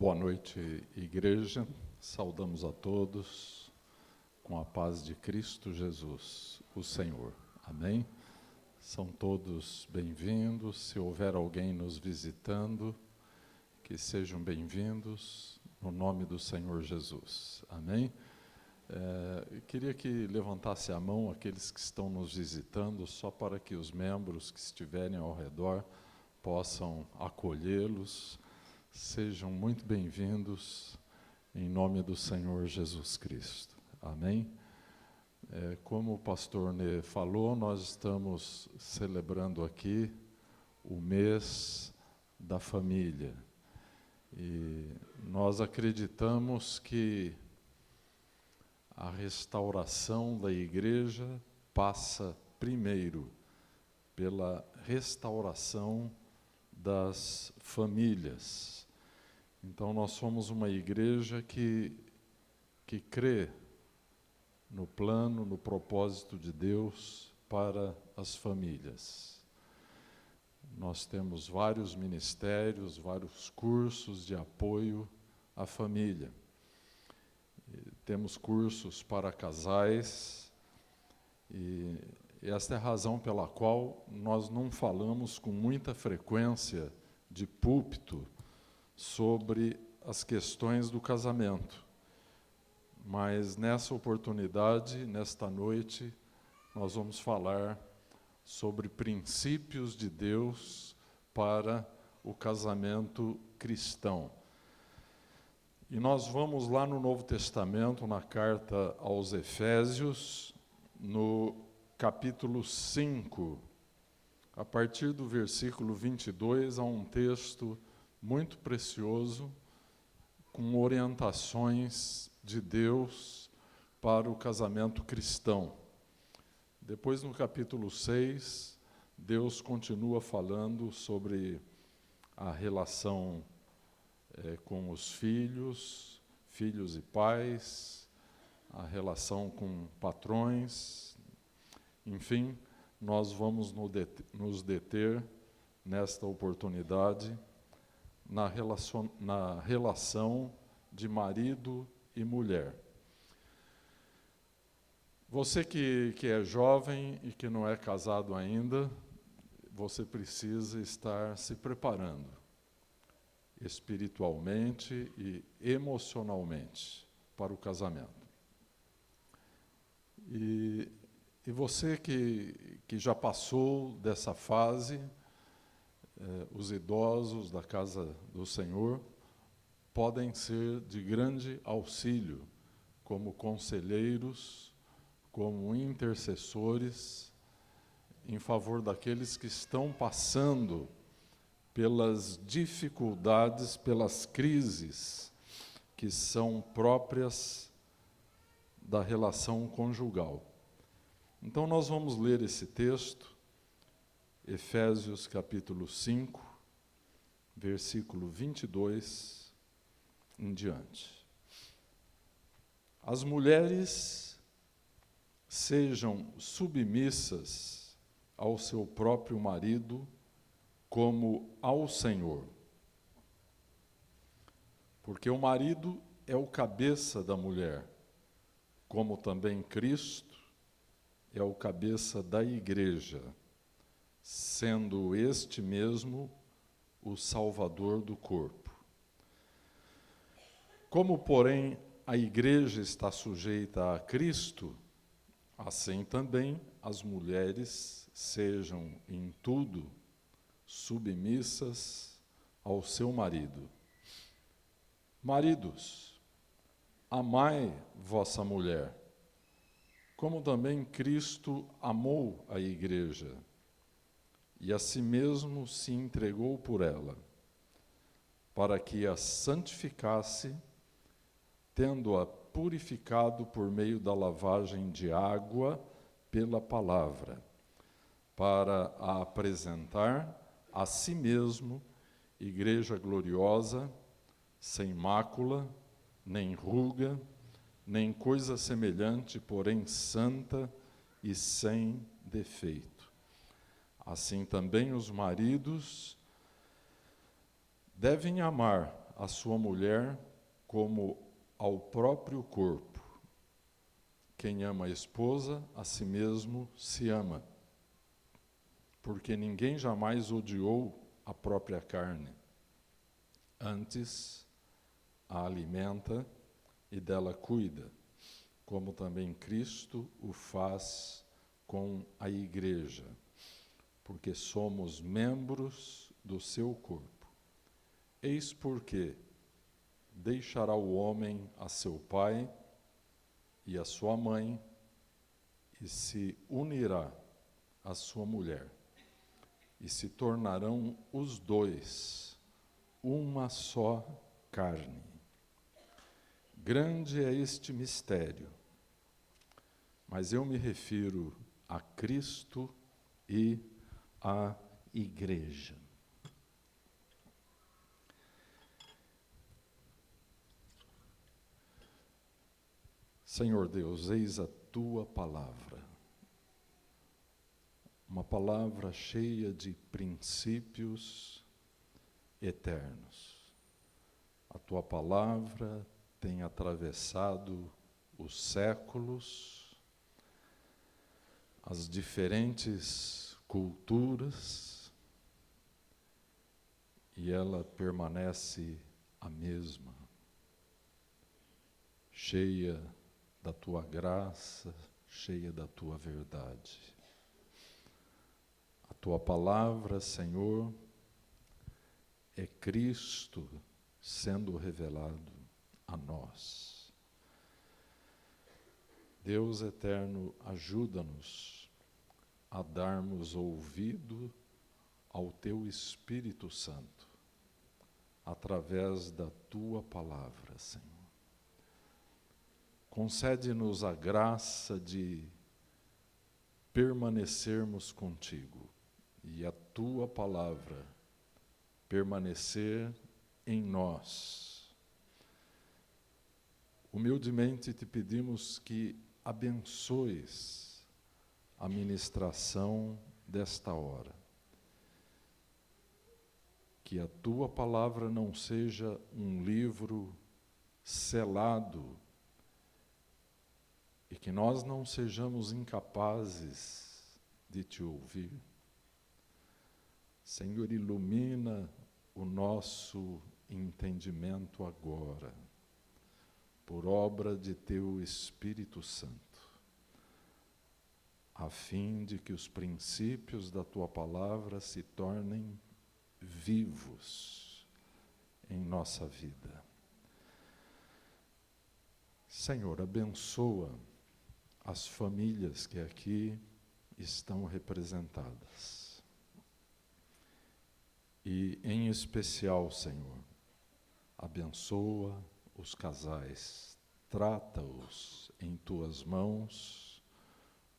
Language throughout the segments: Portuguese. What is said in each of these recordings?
Boa noite, igreja. Saudamos a todos com a paz de Cristo Jesus, o Senhor. Amém? São todos bem-vindos. Se houver alguém nos visitando, que sejam bem-vindos no nome do Senhor Jesus. Amém? Eu queria que levantasse a mão aqueles que estão nos visitando, só para que os membros que estiverem ao redor possam acolhê-los. Sejam muito bem-vindos em nome do Senhor Jesus Cristo. Amém? Como o pastor Nê falou, nós estamos celebrando aqui o mês da família. E nós acreditamos que a restauração da igreja passa primeiro pela restauração das famílias. Então, nós somos uma igreja que crê no plano, no propósito de Deus para as famílias. Nós temos vários ministérios, vários cursos de apoio à família. Temos cursos para casais, e esta é a razão pela qual nós não falamos com muita frequência de púlpito sobre as questões do casamento. Mas nessa oportunidade, nesta noite, nós vamos falar sobre princípios de Deus para o casamento cristão. E nós vamos lá no Novo Testamento, na carta aos Efésios, no capítulo 5, a partir do versículo 22, há um texto muito precioso, com orientações de Deus para o casamento cristão. Depois, no capítulo 6, Deus continua falando sobre a relação com os filhos e pais, a relação com patrões. Enfim, nós vamos nos deter nesta oportunidade na relação de marido e mulher. Você que é jovem e que não é casado ainda, você precisa estar se preparando espiritualmente e emocionalmente para o casamento. E você que já passou dessa fase, os idosos da casa do Senhor podem ser de grande auxílio como conselheiros, como intercessores em favor daqueles que estão passando pelas dificuldades, pelas crises que são próprias da relação conjugal. Então, nós vamos ler esse texto, Efésios capítulo 5, versículo 22 em diante. As mulheres sejam submissas ao seu próprio marido, como ao Senhor. Porque o marido é o cabeça da mulher, como também Cristo é o cabeça da igreja, sendo este mesmo o Salvador do corpo. Como, porém, a igreja está sujeita a Cristo, assim também as mulheres sejam em tudo submissas ao seu marido. Maridos, amai vossa mulher, como também Cristo amou a igreja, e a si mesmo se entregou por ela, para que a santificasse, tendo-a purificado por meio da lavagem de água pela palavra, para a apresentar a si mesmo igreja gloriosa, sem mácula, nem ruga, nem coisa semelhante, porém santa e sem defeito. Assim também os maridos devem amar a sua mulher como ao próprio corpo. Quem ama a esposa, a si mesmo se ama, porque ninguém jamais odiou a própria carne. Antes, a alimenta e dela cuida, como também Cristo o faz com a igreja, porque somos membros do seu corpo. Eis porque deixará o homem a seu pai e a sua mãe, e se unirá à sua mulher, e se tornarão os dois uma só carne. Grande é este mistério, mas eu me refiro a Cristo e à igreja. Senhor Deus, eis a tua palavra, uma palavra cheia de princípios eternos. A tua palavra tem atravessado os séculos, as diferentes culturas, e ela permanece a mesma, cheia da tua graça, cheia da tua verdade. A tua palavra, Senhor, é Cristo sendo revelado a nós. Deus eterno, ajuda-nos a darmos ouvido ao teu Espírito Santo, através da tua palavra, Senhor. Concede-nos a graça de permanecermos contigo e a tua palavra permanecer em nós. Humildemente te pedimos que abençoes a ministração desta hora. Que a tua palavra não seja um livro selado e que nós não sejamos incapazes de te ouvir. Senhor, ilumina o nosso entendimento agora, por obra de teu Espírito Santo, a fim de que os princípios da tua palavra se tornem vivos em nossa vida. Senhor, abençoa as famílias que aqui estão representadas. E, em especial, Senhor, abençoa os casais, trata-os em tuas mãos,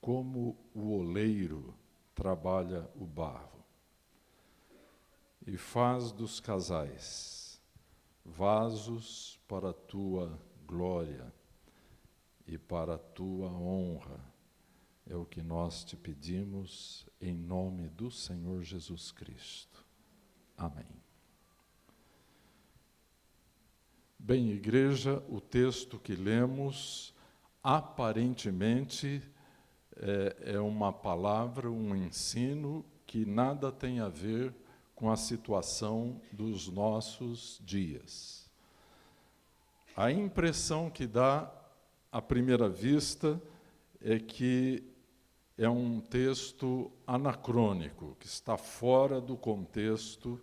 como o oleiro trabalha o barro. E faz dos casais vasos para a tua glória e para a tua honra. É o que nós te pedimos em nome do Senhor Jesus Cristo. Amém. Bem, igreja, o texto que lemos, aparentemente, é uma palavra, um ensino que nada tem a ver com a situação dos nossos dias. A impressão que dá, à primeira vista, é que é um texto anacrônico, que está fora do contexto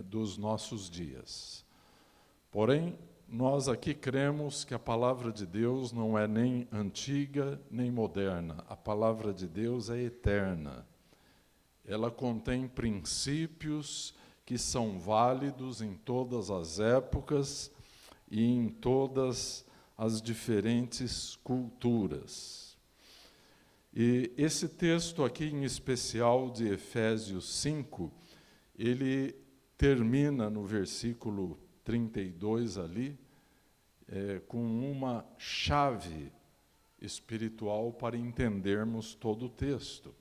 dos nossos dias. Porém, nós aqui cremos que a palavra de Deus não é nem antiga nem moderna. A palavra de Deus é eterna. Ela contém princípios que são válidos em todas as épocas e em todas as diferentes culturas. E esse texto aqui, em especial de Efésios 5, ele termina no versículo 32 ali, com uma chave espiritual para entendermos todo o texto.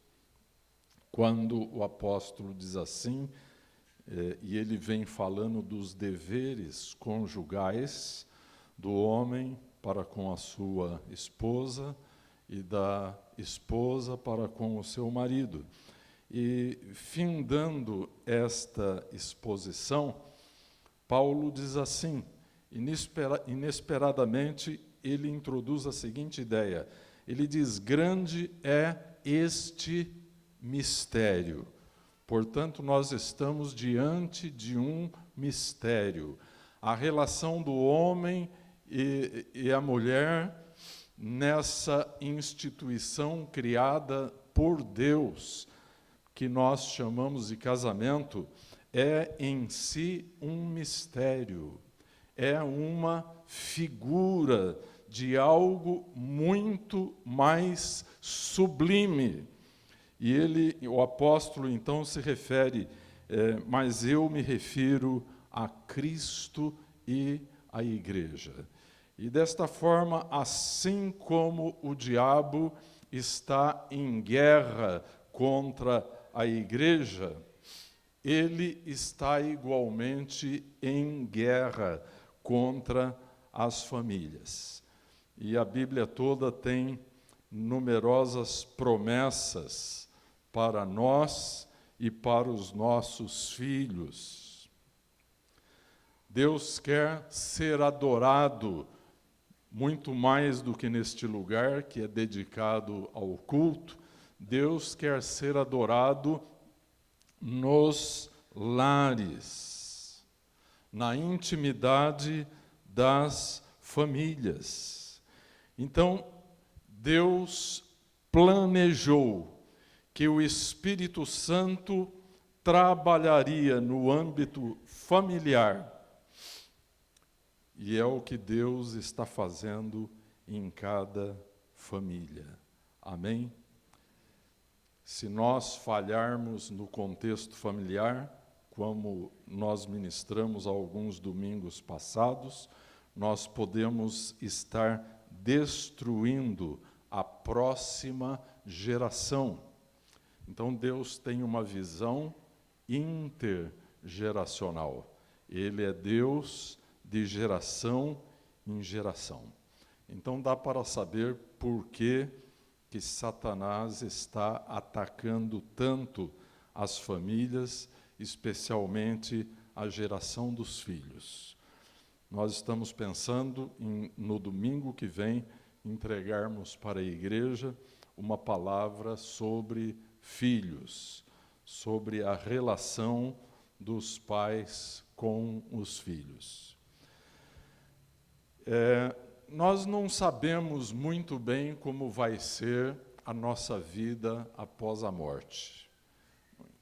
Quando o apóstolo diz assim, e ele vem falando dos deveres conjugais do homem para com a sua esposa e da esposa para com o seu marido. E, findando esta exposição, Paulo diz assim, inesperadamente, ele introduz a seguinte ideia. Ele diz, grande é este mistério. Portanto, nós estamos diante de um mistério. A relação do homem e a mulher nessa instituição criada por Deus, que nós chamamos de casamento, é em si um mistério, é uma figura de algo muito mais sublime. E o apóstolo então se refere, mas eu me refiro a Cristo e à igreja. E desta forma, assim como o diabo está em guerra contra a igreja, ele está igualmente em guerra contra as famílias. E a Bíblia toda tem numerosas promessas para nós e para os nossos filhos. Deus quer ser adorado muito mais do que neste lugar que é dedicado ao culto. Deus quer ser adorado nos lares, na intimidade das famílias. Então, Deus planejou que o Espírito Santo trabalharia no âmbito familiar. E é o que Deus está fazendo em cada família. Amém? Se nós falharmos no contexto familiar, como nós ministramos há alguns domingos passados, nós podemos estar destruindo a próxima geração. Então, Deus tem uma visão intergeracional. Ele é Deus de geração em geração. Então, dá para saber por que Satanás está atacando tanto as famílias, especialmente a geração dos filhos. Nós estamos pensando no domingo que vem, entregarmos para a igreja uma palavra sobre filhos, sobre a relação dos pais com os filhos. Nós não sabemos muito bem como vai ser a nossa vida após a morte,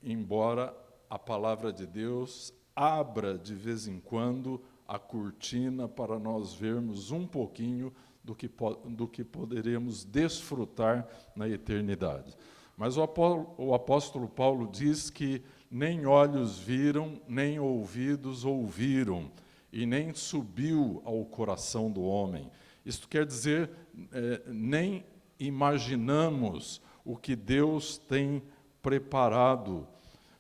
embora a palavra de Deus abra de vez em quando a cortina para nós vermos um pouquinho do que poderemos desfrutar na eternidade. Mas o apóstolo Paulo diz que nem olhos viram, nem ouvidos ouviram, e nem subiu ao coração do homem. Isto quer dizer, nem imaginamos o que Deus tem preparado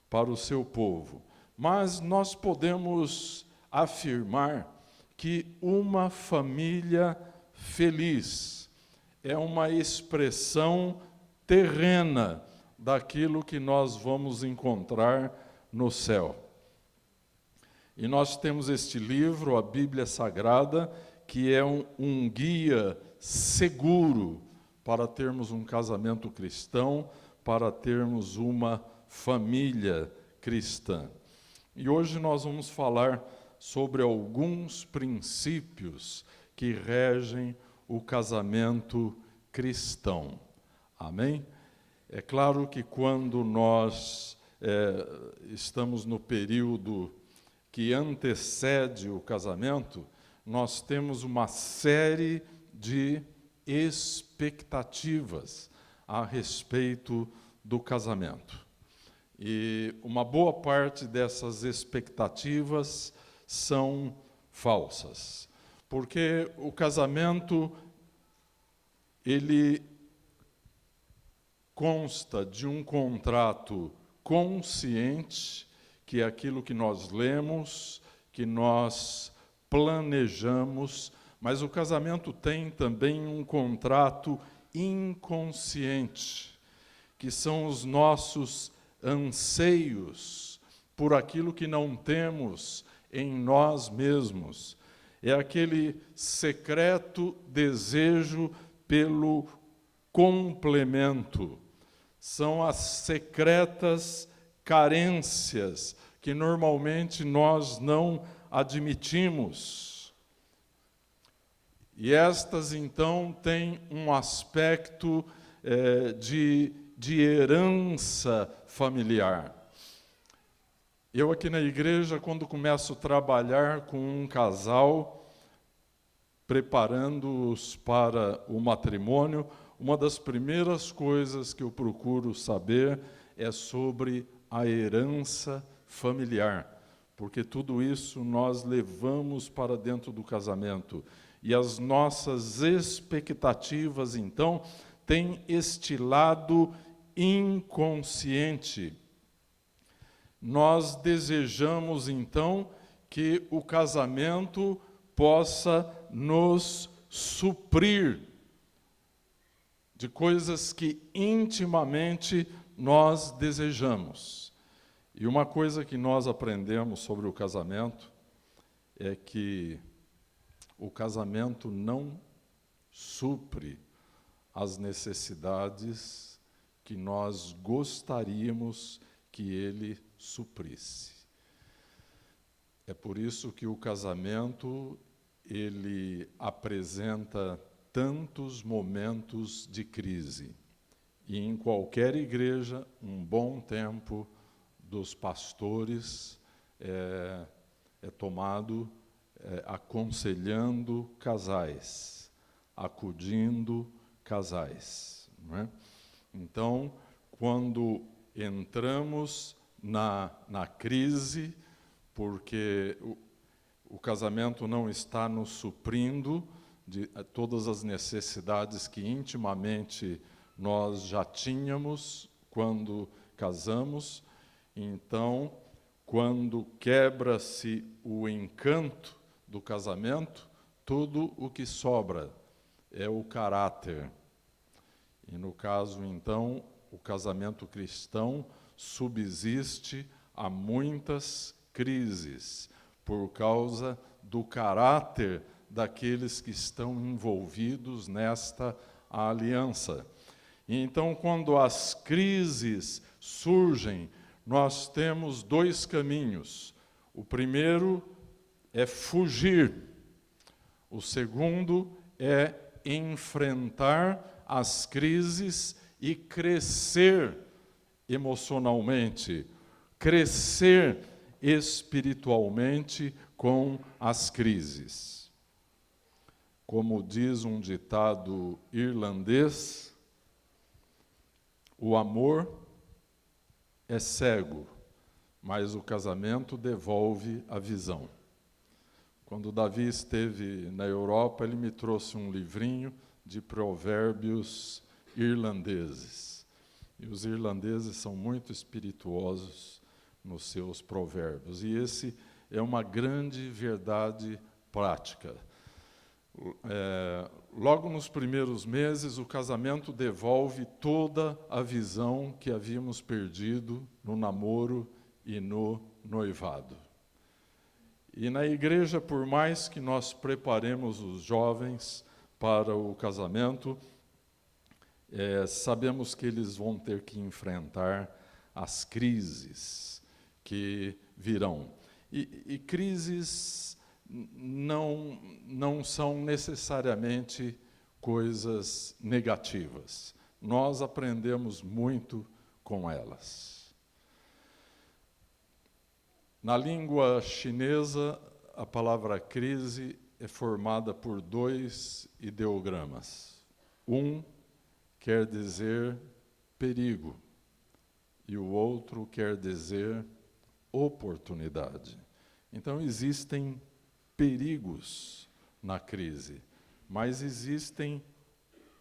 para o seu povo. Mas nós podemos afirmar que uma família feliz é uma expressão terrena daquilo que nós vamos encontrar no céu. E nós temos este livro, a Bíblia Sagrada, que é um guia seguro para termos um casamento cristão, para termos uma família cristã. E hoje nós vamos falar sobre alguns princípios que regem o casamento cristão. Amém? É claro que quando nós estamos no período que antecede o casamento, nós temos uma série de expectativas a respeito do casamento. E uma boa parte dessas expectativas são falsas, porque o casamento, ele consta de um contrato consciente que é aquilo que nós lemos, que nós planejamos, mas o casamento tem também um contrato inconsciente, que são os nossos anseios por aquilo que não temos em nós mesmos. É aquele secreto desejo pelo complemento. São as secretas carências que normalmente nós não admitimos. E estas, então, têm um aspecto de herança familiar. Eu aqui na igreja, quando começo a trabalhar com um casal, preparando-os para o matrimônio, uma das primeiras coisas que eu procuro saber é sobre a herança familiar, porque tudo isso nós levamos para dentro do casamento. E as nossas expectativas, então, têm este lado inconsciente. Nós desejamos, então, que o casamento possa nos suprir de coisas que intimamente nós desejamos. E uma coisa que nós aprendemos sobre o casamento é que o casamento não supre as necessidades que nós gostaríamos que ele suprisse. É por isso que o casamento, ele apresenta tantos momentos de crise. E em qualquer igreja, um bom tempo dos pastores é tomado aconselhando casais, acudindo casais, não é? Então, quando entramos na crise, porque o casamento não está nos suprindo de todas as necessidades que intimamente nós já tínhamos quando casamos, então, quando quebra-se o encanto do casamento, tudo o que sobra é o caráter. E no caso, então, o casamento cristão subsiste a muitas crises por causa do caráter daqueles que estão envolvidos nesta aliança. E então, quando as crises surgem, nós temos dois caminhos. O primeiro é fugir. O segundo é enfrentar as crises e crescer emocionalmente, crescer espiritualmente com as crises. Como diz um ditado irlandês, o amor é cego, mas o casamento devolve a visão. Quando Davi esteve na Europa, ele me trouxe um livrinho de provérbios irlandeses. E os irlandeses são muito espirituosos nos seus provérbios. E esse é uma grande verdade prática. Logo nos primeiros meses, o casamento devolve toda a visão que havíamos perdido no namoro e no noivado. E na igreja, por mais que nós preparemos os jovens para o casamento, sabemos que eles vão ter que enfrentar as crises que virão. E crises não são necessariamente coisas negativas. Nós aprendemos muito com elas. Na língua chinesa, a palavra crise é formada por dois ideogramas. Um quer dizer perigo e o outro quer dizer oportunidade. Então, existem perigos na crise, mas existem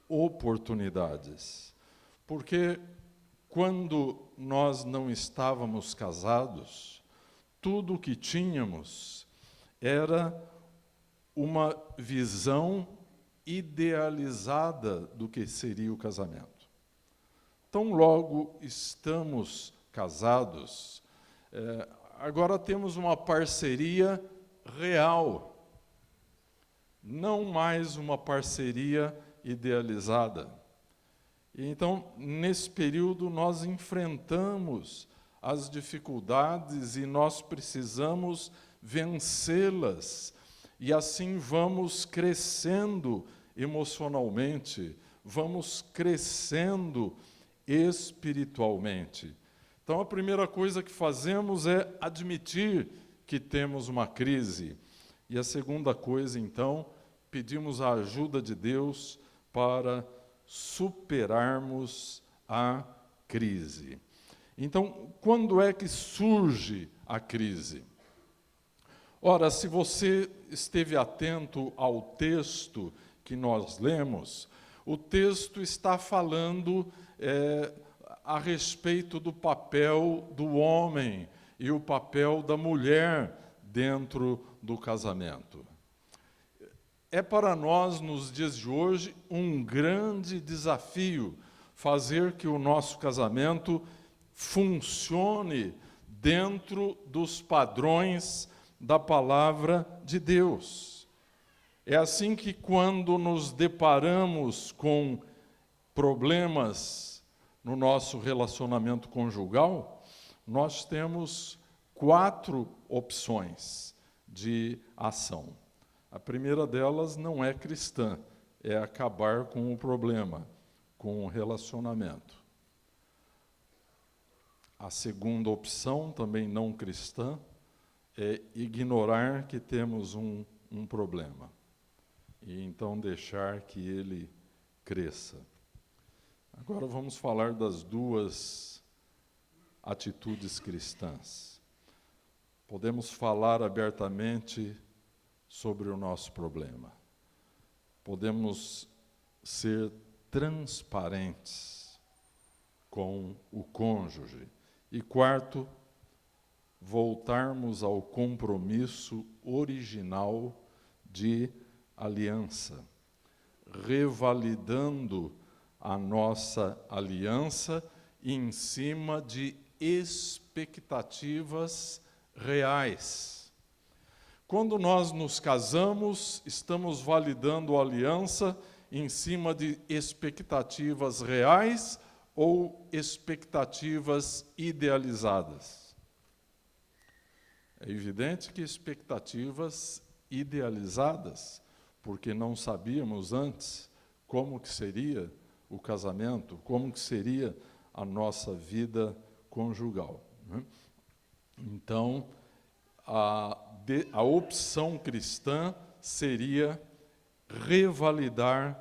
oportunidades. Porque quando nós não estávamos casados, tudo o que tínhamos era uma visão idealizada do que seria o casamento. Então, logo estamos casados, agora temos uma parceria real, não mais uma parceria idealizada. E então, nesse período, nós enfrentamos as dificuldades e nós precisamos vencê-las. E assim vamos crescendo emocionalmente, vamos crescendo espiritualmente. Então, a primeira coisa que fazemos é admitir que temos uma crise. E a segunda coisa, então, pedimos a ajuda de Deus para superarmos a crise. Então, quando é que surge a crise? Ora, se você esteve atento ao texto que nós lemos, o texto está falando a respeito do papel do homem e o papel da mulher dentro do casamento. É para nós, nos dias de hoje, um grande desafio fazer que o nosso casamento funcione dentro dos padrões da palavra de Deus. É assim que, quando nos deparamos com problemas no nosso relacionamento conjugal, nós temos 4 opções de ação. A primeira delas não é cristã, é acabar com o problema, com o relacionamento. A segunda opção, também não cristã, é ignorar que temos um problema e então deixar que ele cresça. Agora vamos falar das 2 atitudes cristãs. Podemos falar abertamente sobre o nosso problema. Podemos ser transparentes com o cônjuge. E quarto, voltarmos ao compromisso original de aliança, revalidando a nossa aliança em cima de expectativas reais. Quando nós nos casamos, estamos validando a aliança em cima de expectativas reais ou expectativas idealizadas? É evidente que expectativas idealizadas, porque não sabíamos antes como que seria o casamento, como que seria a nossa vida conjugal, né? Então, a opção cristã seria revalidar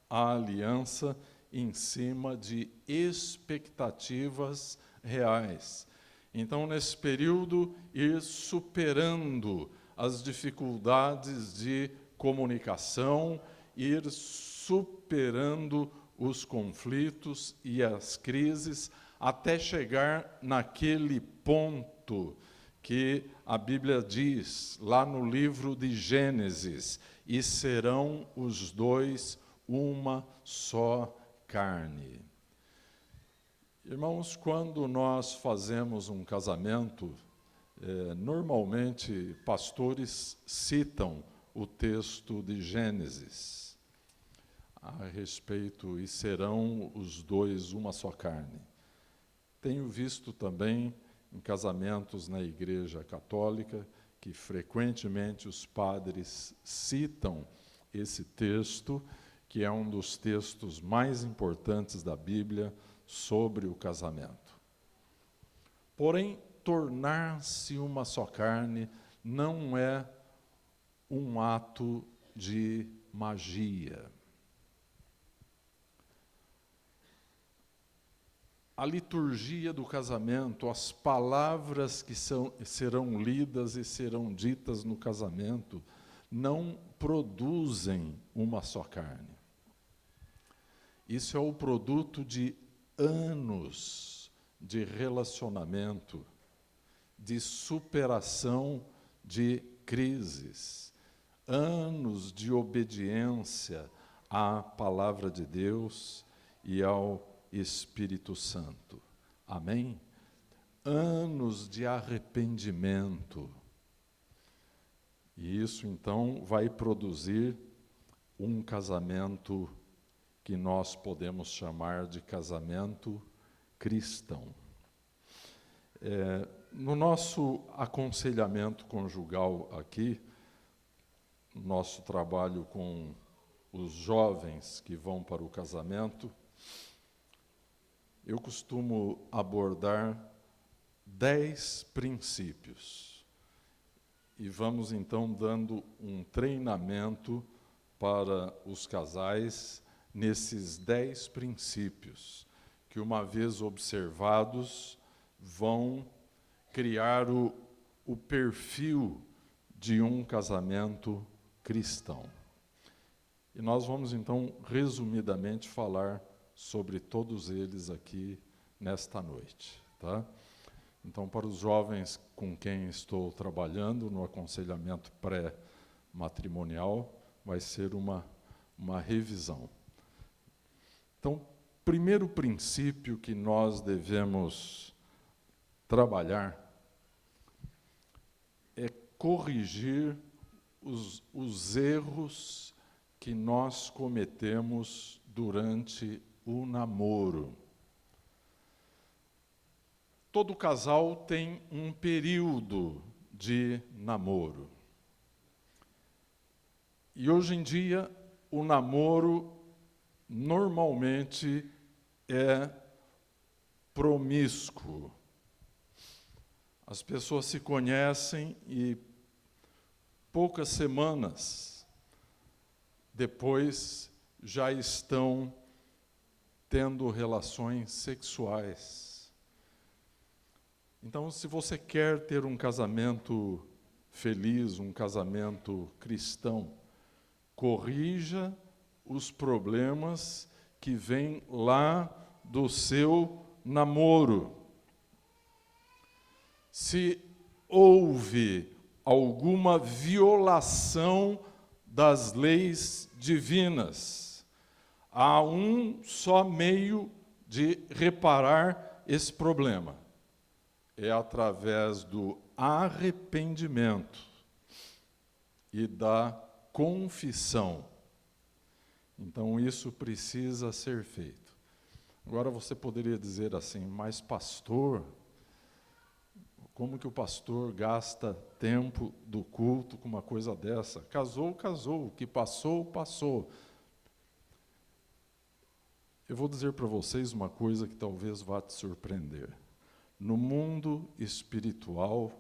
a aliança em cima de expectativas reais. Então, nesse período, ir superando as dificuldades de comunicação, ir superando os conflitos e as crises, até chegar naquele ponto que a Bíblia diz, lá no livro de Gênesis, e serão os 2 uma só carne. Irmãos, quando nós fazemos um casamento, normalmente pastores citam o texto de Gênesis a respeito, e serão os 2 uma só carne. Tenho visto também em casamentos na Igreja Católica que frequentemente os padres citam esse texto, que é um dos textos mais importantes da Bíblia sobre o casamento. Porém, tornar-se uma só carne não é um ato de magia. A liturgia do casamento, as palavras que serão lidas e serão ditas no casamento, não produzem uma só carne. Isso é o produto de anos de relacionamento, de superação de crises, anos de obediência à palavra de Deus e ao Espírito Santo. Amém? Anos de arrependimento. E isso, então, vai produzir um casamento que nós podemos chamar de casamento cristão. No nosso aconselhamento conjugal aqui, nosso trabalho com os jovens que vão para o casamento, eu costumo abordar 10 princípios. E vamos, então, dando um treinamento para os casais nesses 10 princípios, que, uma vez observados, vão criar o perfil de um casamento cristão. E nós vamos, então, resumidamente, falar sobre todos eles aqui nesta noite, tá? Então, para os jovens com quem estou trabalhando no aconselhamento pré-matrimonial, vai ser uma revisão. Então, primeiro princípio que nós devemos trabalhar é corrigir os erros que nós cometemos durante o namoro. Todo casal tem um período de namoro. E hoje em dia, o namoro normalmente é promíscuo. As pessoas se conhecem e poucas semanas depois já estão tendo relações sexuais. Então, se você quer ter um casamento feliz, um casamento cristão, corrija os problemas que vêm lá do seu namoro. Se houve alguma violação das leis divinas, há um só meio de reparar esse problema. É através do arrependimento e da confissão. Então, isso precisa ser feito. Agora, você poderia dizer assim, mas pastor, como que o pastor gasta tempo do culto com uma coisa dessa? Casou, casou, o que passou, passou. Eu vou dizer para vocês uma coisa que talvez vá te surpreender. No mundo espiritual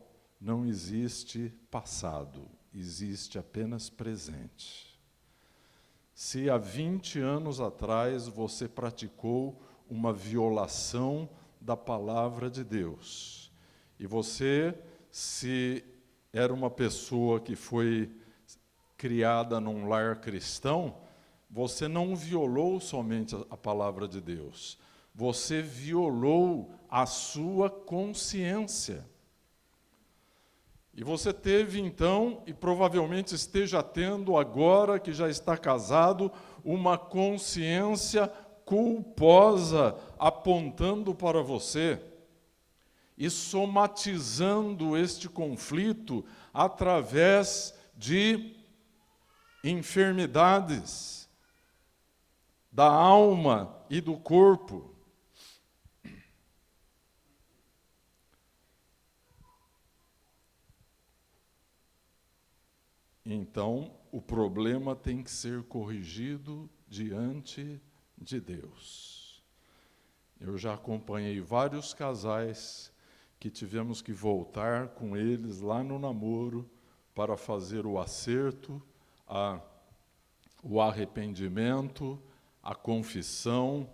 não existe passado, existe apenas presente. Se há 20 anos atrás você praticou uma violação da palavra de Deus, e você, se era uma pessoa que foi criada num lar cristão, você não violou somente a palavra de Deus, você violou a sua consciência. E você teve, então, e provavelmente esteja tendo agora, que já está casado, uma consciência culposa apontando para você e somatizando este conflito através de enfermidades da alma e do corpo. Então, o problema tem que ser corrigido diante de Deus. Eu já acompanhei vários casais que tivemos que voltar com eles lá no namoro para fazer o acerto, o arrependimento, a confissão,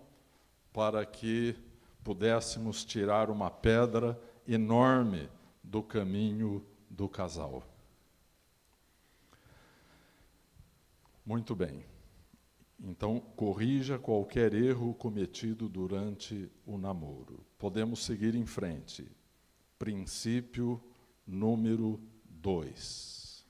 para que pudéssemos tirar uma pedra enorme do caminho do casal. Muito bem. Então, corrija qualquer erro cometido durante o namoro. Podemos seguir em frente. Princípio número 2.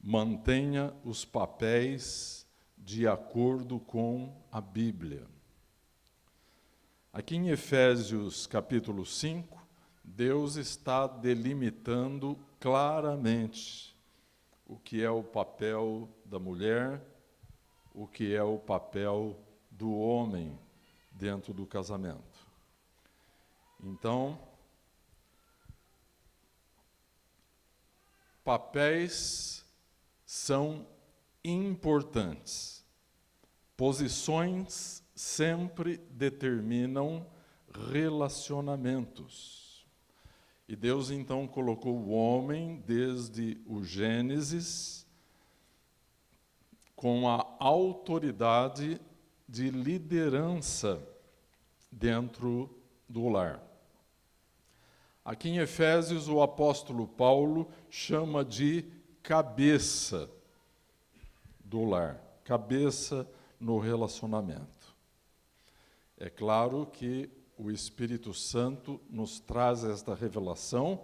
Mantenha os papéis de acordo com a Bíblia. Aqui em Efésios capítulo 5, Deus está delimitando claramente o que é o papel da mulher, o que é o papel do homem dentro do casamento. Então, papéis são importantes. Posições sempre determinam relacionamentos. E Deus então colocou o homem desde o Gênesis com a autoridade de liderança dentro do lar. Aqui em Efésios, o apóstolo Paulo chama de cabeça do lar, cabeça no relacionamento. É claro que o Espírito Santo nos traz esta revelação,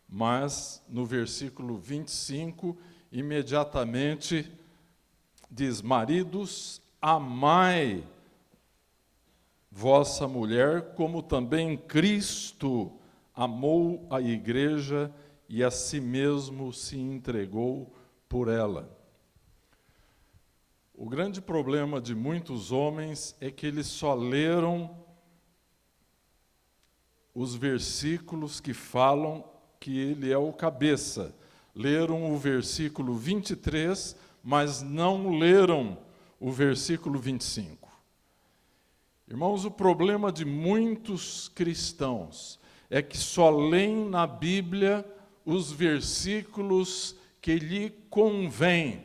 mas no versículo 25, imediatamente diz: maridos, amai vossa mulher, como também Cristo amou a igreja e a si mesmo se entregou por ela. O grande problema de muitos homens é que eles só leram os versículos que falam que ele é o cabeça. Leram o versículo 23, mas não leram o versículo 25. Irmãos, o problema de muitos cristãos é que só leem na Bíblia os versículos que lhe convêm.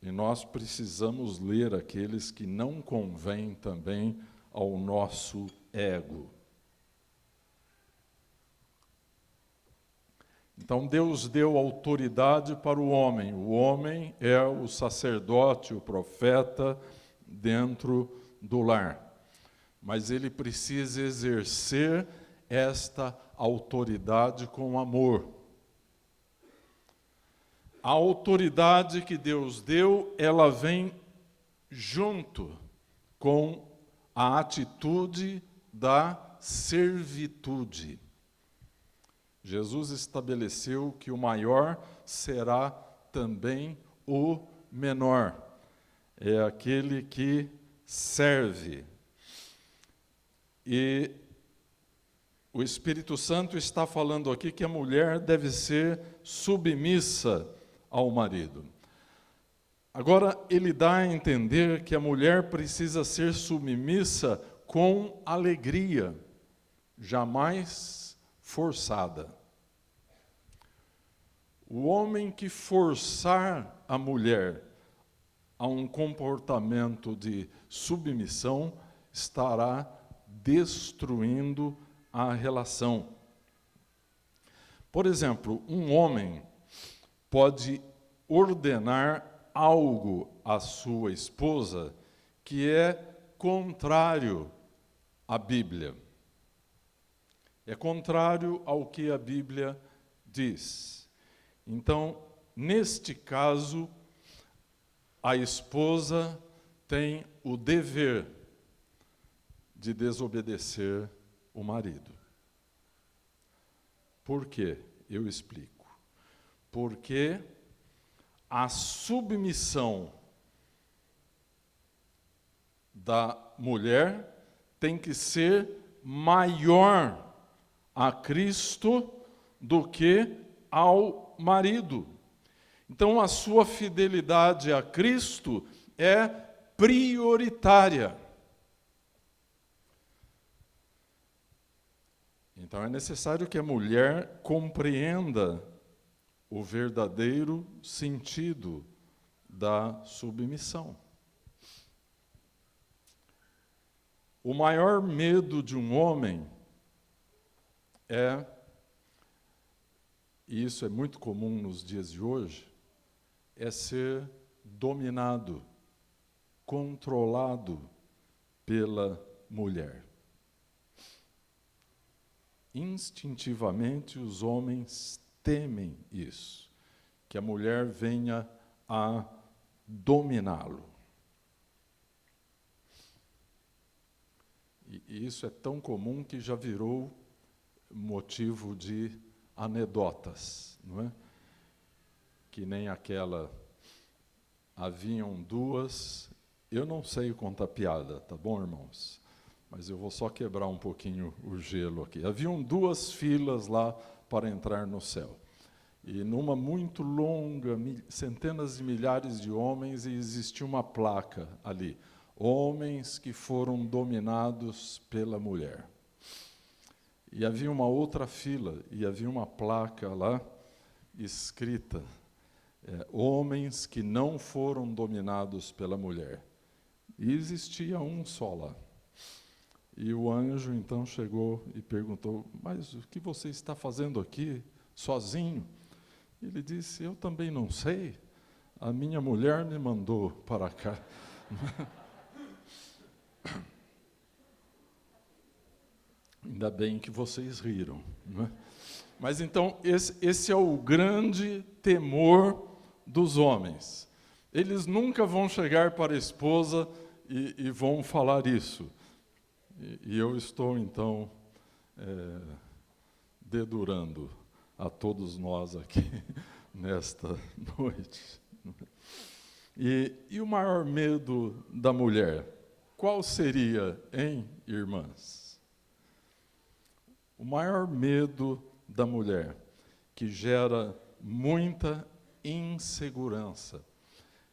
E nós precisamos ler aqueles que não convêm também ao nosso ego. Então Deus deu autoridade para o homem. O homem é o sacerdote, o profeta dentro do lar. Mas ele precisa exercer esta autoridade com amor. A autoridade que Deus deu, ela vem junto com a atitude da servitude. Jesus estabeleceu que o maior será também o menor. É aquele que serve. E o Espírito Santo está falando aqui que a mulher deve ser submissa ao marido. Agora, ele dá a entender que a mulher precisa ser submissa com alegria, jamais forçada. O homem que forçar a mulher a um comportamento de submissão estará destruindo a relação. Por exemplo, um homem pode ordenar algo à sua esposa que é contrário à Bíblia. É contrário ao que a Bíblia diz. Então, neste caso, a esposa tem o dever de desobedecer o marido. Por quê? Eu explico. Porque a submissão da mulher tem que ser maior a Cristo do que ao marido. Então, a sua fidelidade a Cristo é prioritária. Então, é necessário que a mulher compreenda o verdadeiro sentido da submissão. O maior medo de um homem e isso é muito comum nos dias de hoje, é ser dominado, controlado pela mulher. Instintivamente, os homens temem isso, que a mulher venha a dominá-lo. E isso é tão comum que já virou motivo de anedotas, não é? Que nem aquela, haviam duas, eu não sei contar piada, tá bom, irmãos? Mas eu vou só quebrar um pouquinho o gelo aqui. Haviam duas filas lá para entrar no céu. E numa muito longa, centenas de milhares de homens, e existia uma placa ali. Homens que foram dominados pela mulher. E havia uma outra fila, e havia uma placa lá, escrita, homens que não foram dominados pela mulher. E existia um só lá. E o anjo então chegou e perguntou, mas o que você está fazendo aqui, sozinho? Ele disse, eu também não sei, a minha mulher me mandou para cá. Ainda bem que vocês riram, não é? Mas então, esse é o grande temor dos homens. Eles nunca vão chegar para a esposa e vão falar isso. E eu estou, então, dedurando a todos nós aqui nesta noite. E o maior medo da mulher, qual seria, hein, irmãs? O maior medo da mulher, que gera muita insegurança,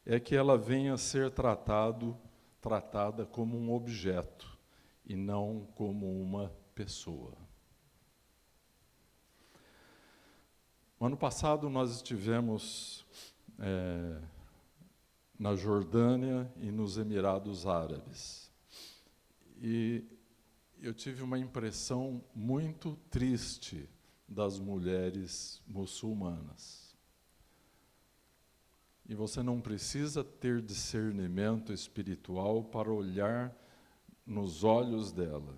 é que ela venha a ser tratada como um objeto e não como uma pessoa. No ano passado nós estivemos na Jordânia e nos Emirados Árabes. E eu tive uma impressão muito triste das mulheres muçulmanas. E você não precisa ter discernimento espiritual para olhar nos olhos dela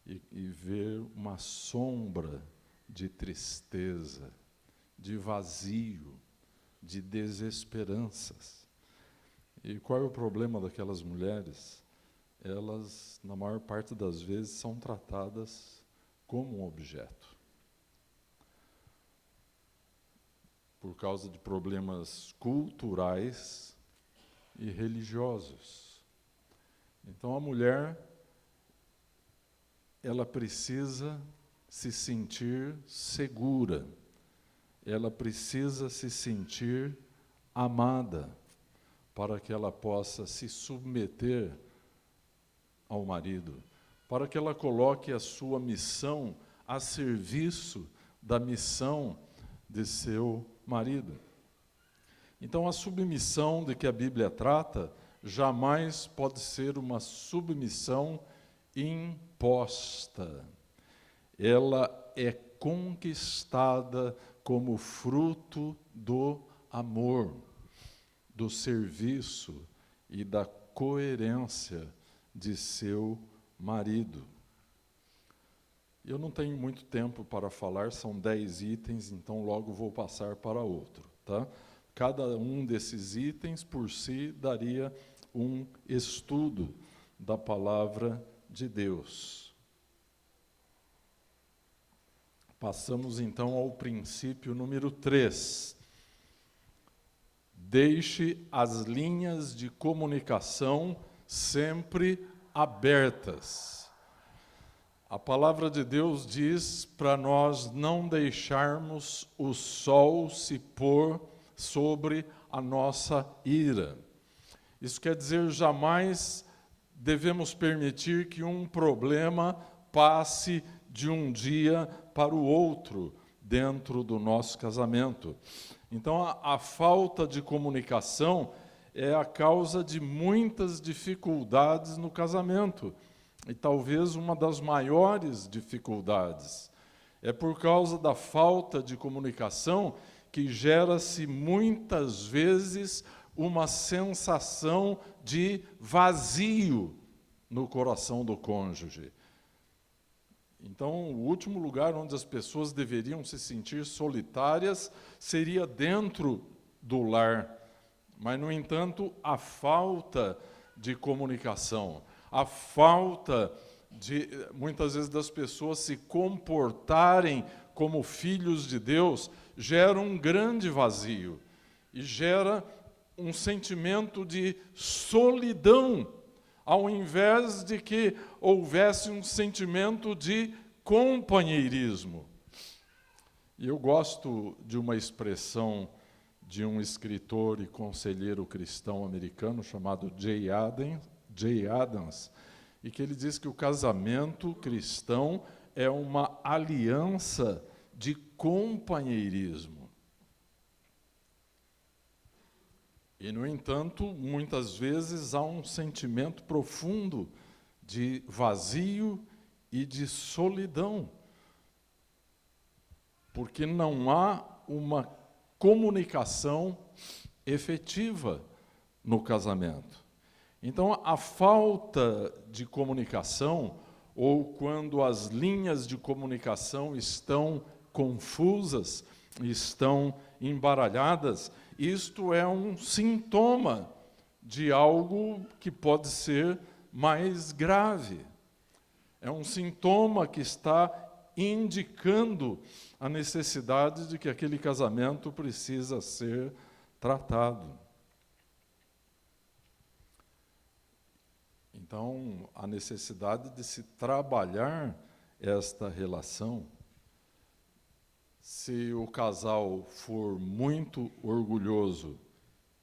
e ver uma sombra de tristeza, de vazio, de desesperanças. E qual é o problema daquelas mulheres? Elas, na maior parte das vezes, são tratadas como um objeto. Por causa de problemas culturais e religiosos. Então, a mulher, ela precisa se sentir segura, ela precisa se sentir amada, para que ela possa se submeter ao marido, para que ela coloque a sua missão a serviço da missão de seu marido. Então, a submissão de que a Bíblia trata jamais pode ser uma submissão imposta. Ela é conquistada como fruto do amor, do serviço e da coerência de seu marido. Eu não tenho muito tempo para falar, são 10 itens, então logo vou passar para outro, tá? Cada um desses itens, por si, daria um estudo da palavra de Deus. Passamos, então, ao princípio número 3. Deixe as linhas de comunicação sempre abertas. A palavra de Deus diz para nós não deixarmos o sol se pôr sobre a nossa ira. Isso quer dizer, jamais devemos permitir que um problema passe de um dia para o outro dentro do nosso casamento. Então, a falta de comunicação é a causa de muitas dificuldades no casamento. E talvez uma das maiores dificuldades. É por causa da falta de comunicação que gera-se muitas vezes uma sensação de vazio no coração do cônjuge. Então, o último lugar onde as pessoas deveriam se sentir solitárias seria dentro do lar. Mas, no entanto, a falta de comunicação, a falta de, muitas vezes, das pessoas se comportarem como filhos de Deus, gera um grande vazio e gera um sentimento de solidão, ao invés de que houvesse um sentimento de companheirismo. E eu gosto de uma expressão de um escritor e conselheiro cristão americano chamado Jay Adams, e que ele diz que o casamento cristão é uma aliança de companheirismo. E, no entanto, muitas vezes há um sentimento profundo de vazio e de solidão, porque não há uma comunicação efetiva no casamento. Então, a falta de comunicação, ou quando as linhas de comunicação estão confusas, estão embaralhadas, isto é um sintoma de algo que pode ser mais grave. É um sintoma que está indicando a necessidade de que aquele casamento precisa ser tratado. Então, a necessidade de se trabalhar esta relação. Se o casal for muito orgulhoso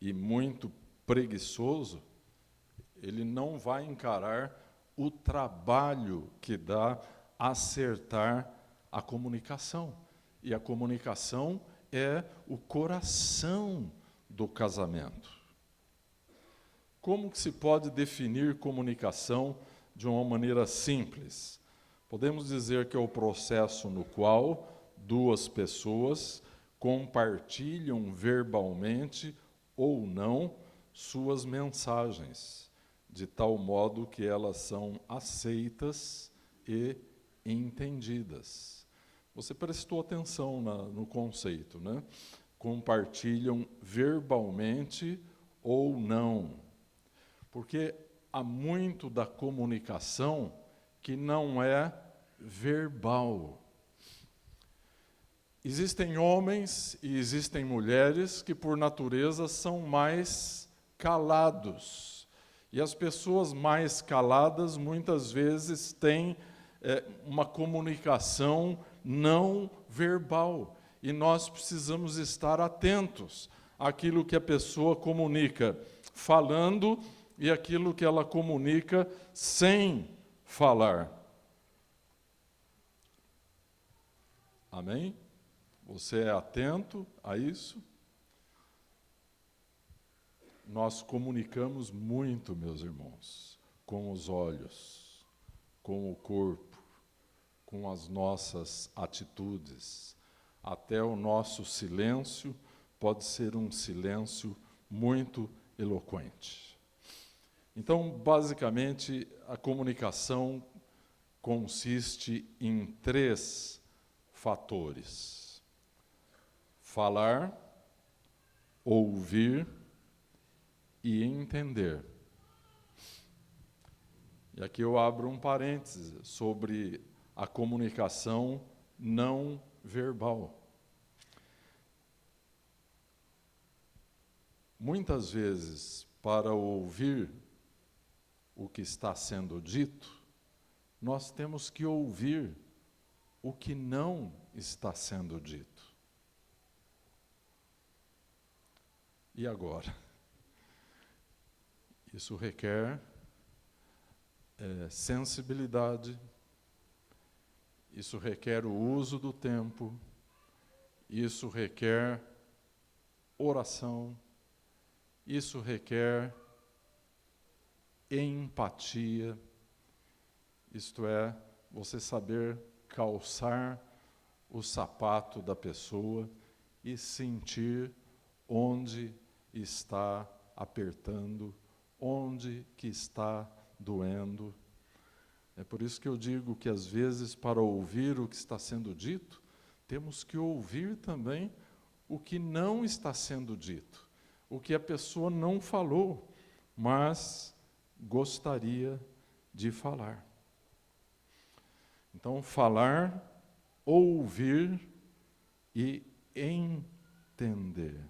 e muito preguiçoso, ele não vai encarar o trabalho que dá acertar a comunicação. E a comunicação é o coração do casamento. Como que se pode definir comunicação de uma maneira simples? Podemos dizer que é o processo no qual duas pessoas compartilham verbalmente ou não suas mensagens, de tal modo que elas são aceitas e entendidas. Você prestou atenção no conceito, né? Compartilham verbalmente ou não. Porque há muito da comunicação que não é verbal. Existem homens e existem mulheres que, por natureza, são mais calados. E as pessoas mais caladas, muitas vezes, têm uma comunicação não verbal. E nós precisamos estar atentos àquilo que a pessoa comunica falando e aquilo que ela comunica sem falar. Amém? Você é atento a isso? Nós comunicamos muito, meus irmãos, com os olhos, com o corpo, com as nossas atitudes. Até o nosso silêncio pode ser um silêncio muito eloquente. Então, basicamente, a comunicação consiste em 3 fatores: falar, ouvir e entender. E aqui eu abro um parêntese sobre a comunicação não verbal. Muitas vezes, para ouvir o que está sendo dito, nós temos que ouvir o que não está sendo dito. E agora? Isso requer sensibilidade, isso requer o uso do tempo, isso requer oração, isso requer empatia, isto é, você saber calçar o sapato da pessoa e sentir onde está apertando, onde que está doendo. É por isso que eu digo que, às vezes, para ouvir o que está sendo dito, temos que ouvir também o que não está sendo dito, o que a pessoa não falou, mas gostaria de falar. Então, falar, ouvir e entender.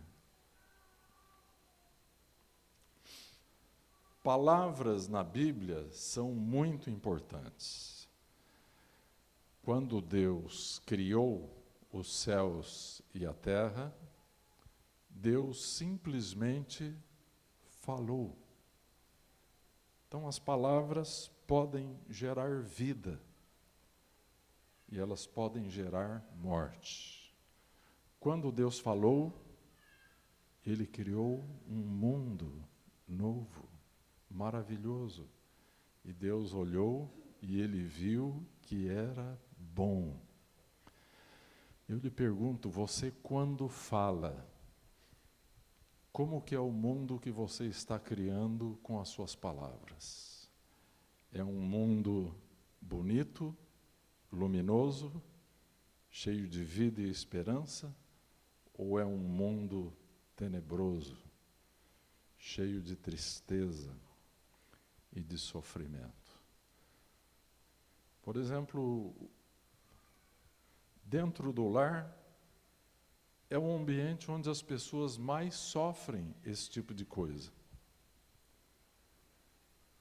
Palavras na Bíblia são muito importantes. Quando Deus criou os céus e a terra, Deus simplesmente falou. Então, as palavras podem gerar vida e elas podem gerar morte. Quando Deus falou, Ele criou um mundo novo, maravilhoso. E Deus olhou e Ele viu que era bom. Eu lhe pergunto, você quando fala, como que é o mundo que você está criando com as suas palavras? É um mundo bonito, luminoso, cheio de vida e esperança? Ou é um mundo tenebroso, cheio de tristeza e de sofrimento? Por exemplo, dentro do lar, é um ambiente onde as pessoas mais sofrem esse tipo de coisa.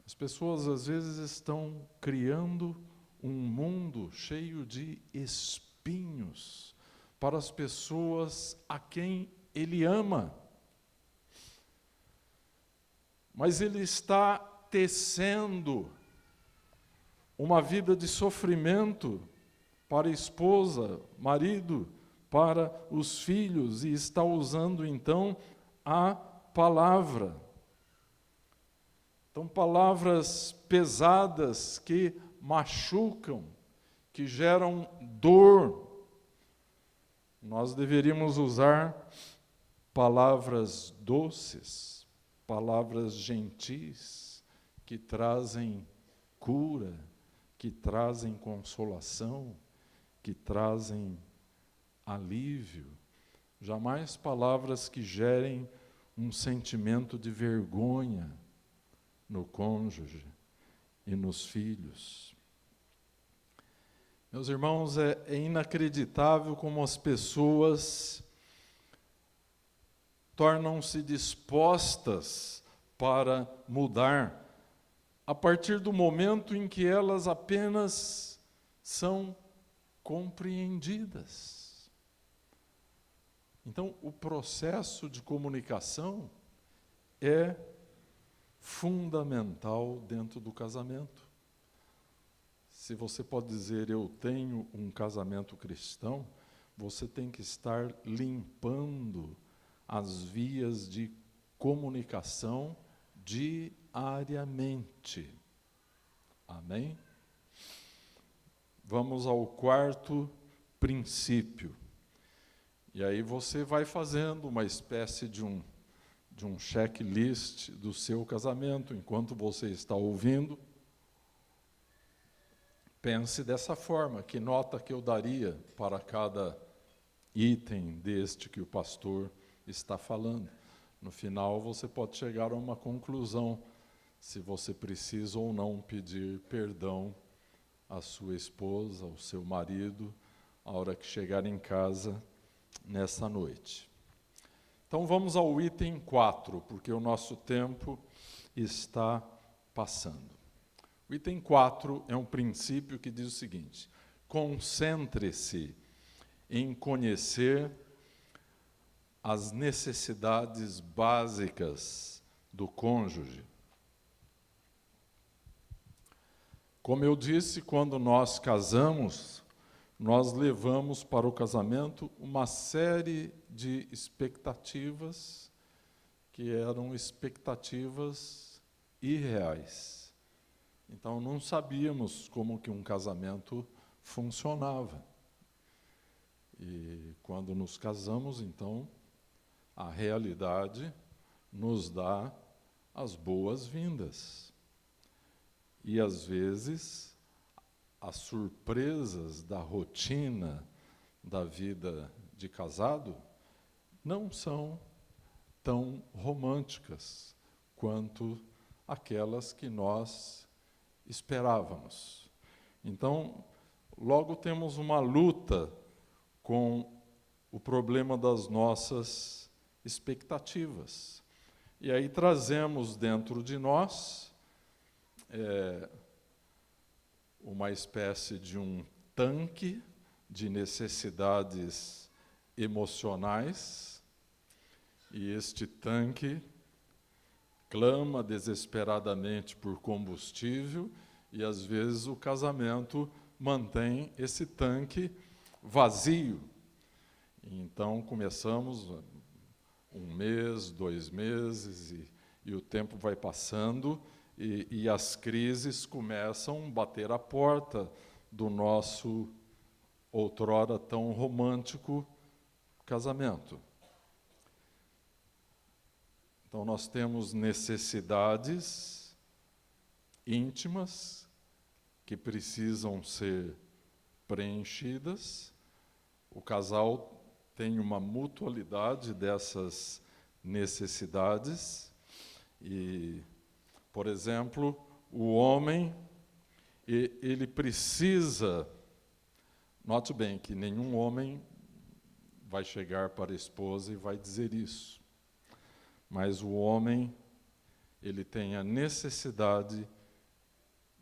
As pessoas, às vezes, estão criando um mundo cheio de espinhos para as pessoas a quem ele ama. Mas ele está tecendo uma vida de sofrimento para a esposa, marido, para os filhos, e está usando, então, a palavra. Então, palavras pesadas que machucam, que geram dor. Nós deveríamos usar palavras doces, palavras gentis, que trazem cura, que trazem consolação, que trazem alívio. Jamais palavras que gerem um sentimento de vergonha no cônjuge e nos filhos. Meus irmãos, é inacreditável como as pessoas tornam-se dispostas para mudar a partir do momento em que elas apenas são compreendidas. Então, o processo de comunicação é fundamental dentro do casamento. Se você pode dizer, eu tenho um casamento cristão, você tem que estar limpando as vias de comunicação diariamente. Amém? Vamos ao quarto princípio. E aí você vai fazendo uma espécie de um checklist do seu casamento. Enquanto você está ouvindo, pense dessa forma: que nota que eu daria para cada item deste que o pastor está falando? No final, você pode chegar a uma conclusão, se você precisa ou não pedir perdão à sua esposa, ao seu marido, a hora que chegar em casa nessa noite. Então vamos ao item 4, porque o nosso tempo está passando. O item 4 é um princípio que diz o seguinte: concentre-se em conhecer as necessidades básicas do cônjuge. Como eu disse, quando nós casamos, nós levamos para o casamento uma série de expectativas que eram expectativas irreais. Então, não sabíamos como que um casamento funcionava. E quando nos casamos, então, a realidade nos dá as boas-vindas. E, às vezes, as surpresas da rotina da vida de casado não são tão românticas quanto aquelas que nós esperávamos. Então, logo temos uma luta com o problema das nossas expectativas. E aí trazemos dentro de nós uma espécie de um tanque de necessidades emocionais, e este tanque clama desesperadamente por combustível, e às vezes o casamento mantém esse tanque vazio. Então começamos 1 mês, 2 meses, e o tempo vai passando, e as crises começam a bater a porta do nosso outrora tão romântico casamento. Então nós temos necessidades íntimas que precisam ser preenchidas. O casal tem uma mutualidade dessas necessidades e, por exemplo, o homem, ele precisa, note bem que nenhum homem vai chegar para a esposa e vai dizer isso, mas o homem, ele tem a necessidade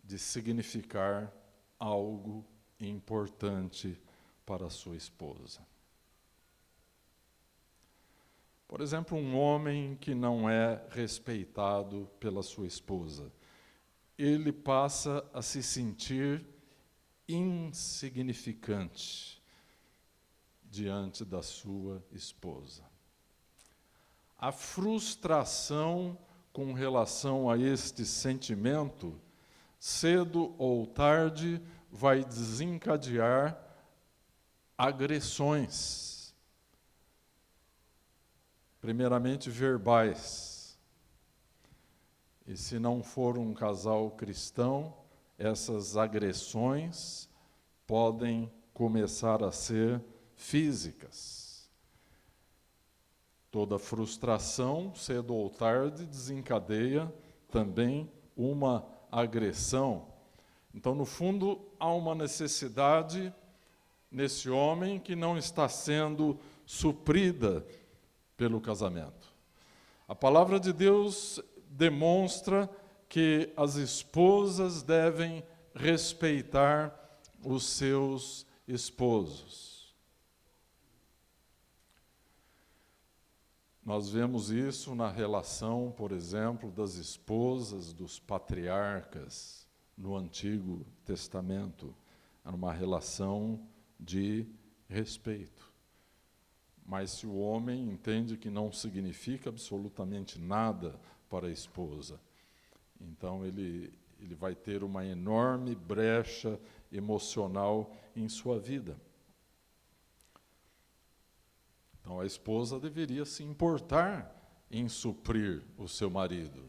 de significar algo importante para a sua esposa. Por exemplo, um homem que não é respeitado pela sua esposa, ele passa a se sentir insignificante diante da sua esposa. A frustração com relação a este sentimento, cedo ou tarde, vai desencadear agressões, primeiramente verbais. E se não for um casal cristão, essas agressões podem começar a ser físicas. Toda frustração, cedo ou tarde, desencadeia também uma agressão. Então, no fundo, há uma necessidade nesse homem que não está sendo suprida pelo casamento. A palavra de Deus demonstra que as esposas devem respeitar os seus esposos. Nós vemos isso na relação, por exemplo, das esposas dos patriarcas no Antigo Testamento. Era uma relação de respeito. Mas se o homem entende que não significa absolutamente nada para a esposa, então ele vai ter uma enorme brecha emocional em sua vida. Então a esposa deveria se importar em suprir o seu marido.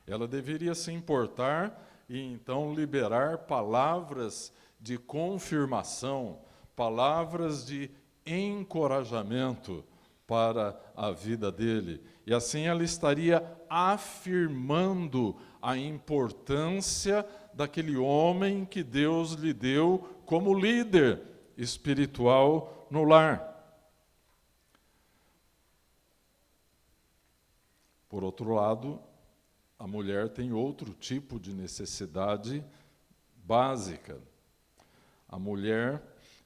Ela deveria se importar e então liberar palavras de confirmação, palavras de encorajamento para a vida dele. E assim ela estaria afirmando a importância daquele homem que Deus lhe deu como líder espiritual no lar. Por outro lado, a mulher tem outro tipo de necessidade básica. A mulher,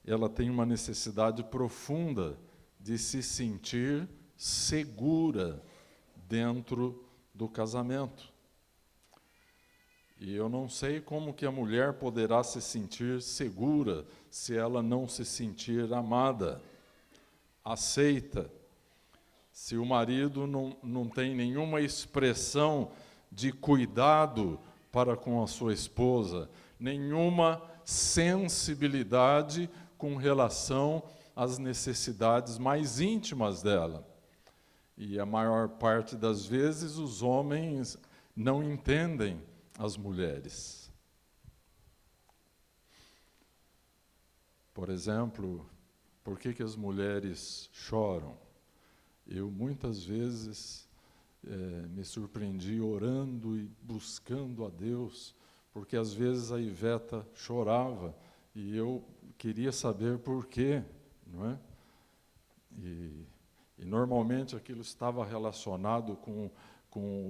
ela tem uma necessidade profunda de se sentir segura dentro do casamento. E eu não sei como que a mulher poderá se sentir segura se ela não se sentir amada, aceita. Se o marido não tem nenhuma expressão de cuidado para com a sua esposa, nenhuma sensibilidade com relação às necessidades mais íntimas dela. E a maior parte das vezes os homens não entendem as mulheres. Por exemplo, por que as mulheres choram? Eu muitas vezes me surpreendi orando e buscando a Deus, porque às vezes a Iveta chorava e eu queria saber por quê, não é? E normalmente aquilo estava relacionado com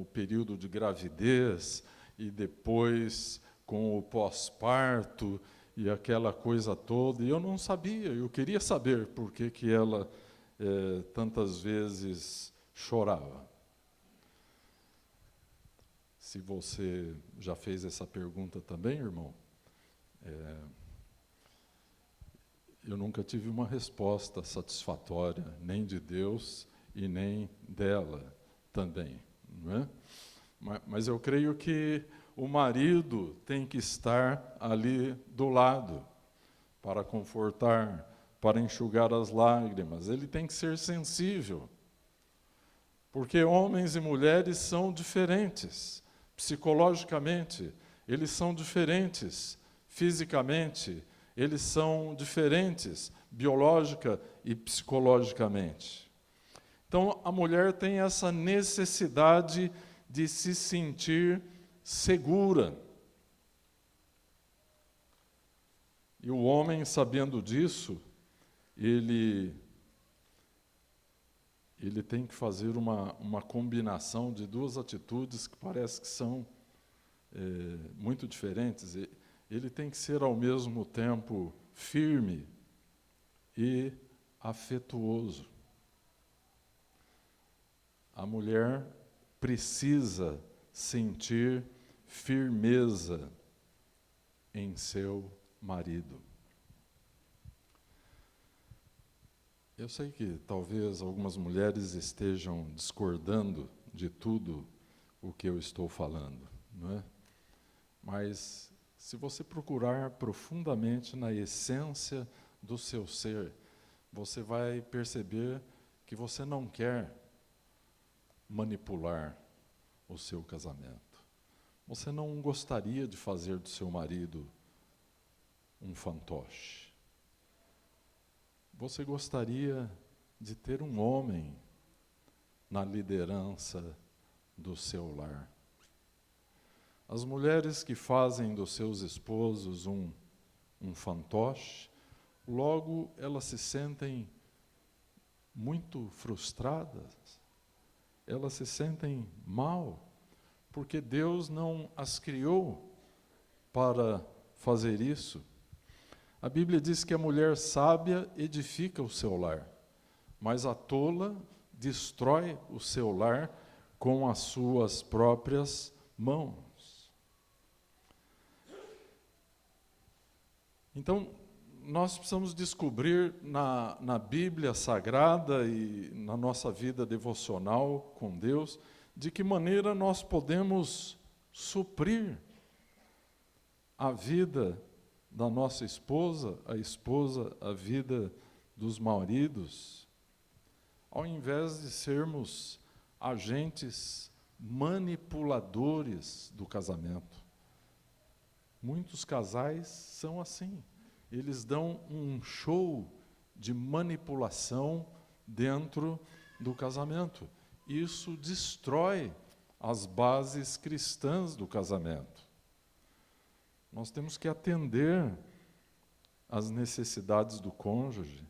o período de gravidez e depois com o pós-parto e aquela coisa toda, e eu não sabia, eu queria saber por que ela tantas vezes chorava. Se você já fez essa pergunta também, irmão, eu nunca tive uma resposta satisfatória, nem de Deus e nem dela também, não é? Mas eu creio que o marido tem que estar ali do lado para confortar, para enxugar as lágrimas. Ele tem que ser sensível, porque homens e mulheres são diferentes. Psicologicamente, eles são diferentes. Fisicamente, eles são diferentes, biológica e psicologicamente. Então, a mulher tem essa necessidade de se sentir segura. E o homem, sabendo disso, ele tem que fazer uma combinação de duas atitudes que parece que são muito diferentes. Ele tem que ser, ao mesmo tempo, firme e afetuoso. A mulher precisa sentir firmeza em seu marido. Eu sei que talvez algumas mulheres estejam discordando de tudo o que eu estou falando, não é? Mas se você procurar profundamente na essência do seu ser, você vai perceber que você não quer manipular o seu casamento. Você não gostaria de fazer do seu marido um fantoche. Você gostaria de ter um homem na liderança do seu lar. As mulheres que fazem dos seus esposos um fantoche, logo elas se sentem muito frustradas, elas se sentem mal, porque Deus não as criou para fazer isso. A Bíblia diz que a mulher sábia edifica o seu lar, mas a tola destrói o seu lar com as suas próprias mãos. Então, nós precisamos descobrir na Bíblia Sagrada e na nossa vida devocional com Deus, de que maneira nós podemos suprir a vida da nossa esposa, a vida dos maridos, ao invés de sermos agentes manipuladores do casamento. Muitos casais são assim. Eles dão um show de manipulação dentro do casamento. Isso destrói as bases cristãs do casamento. Nós temos que atender às necessidades do cônjuge.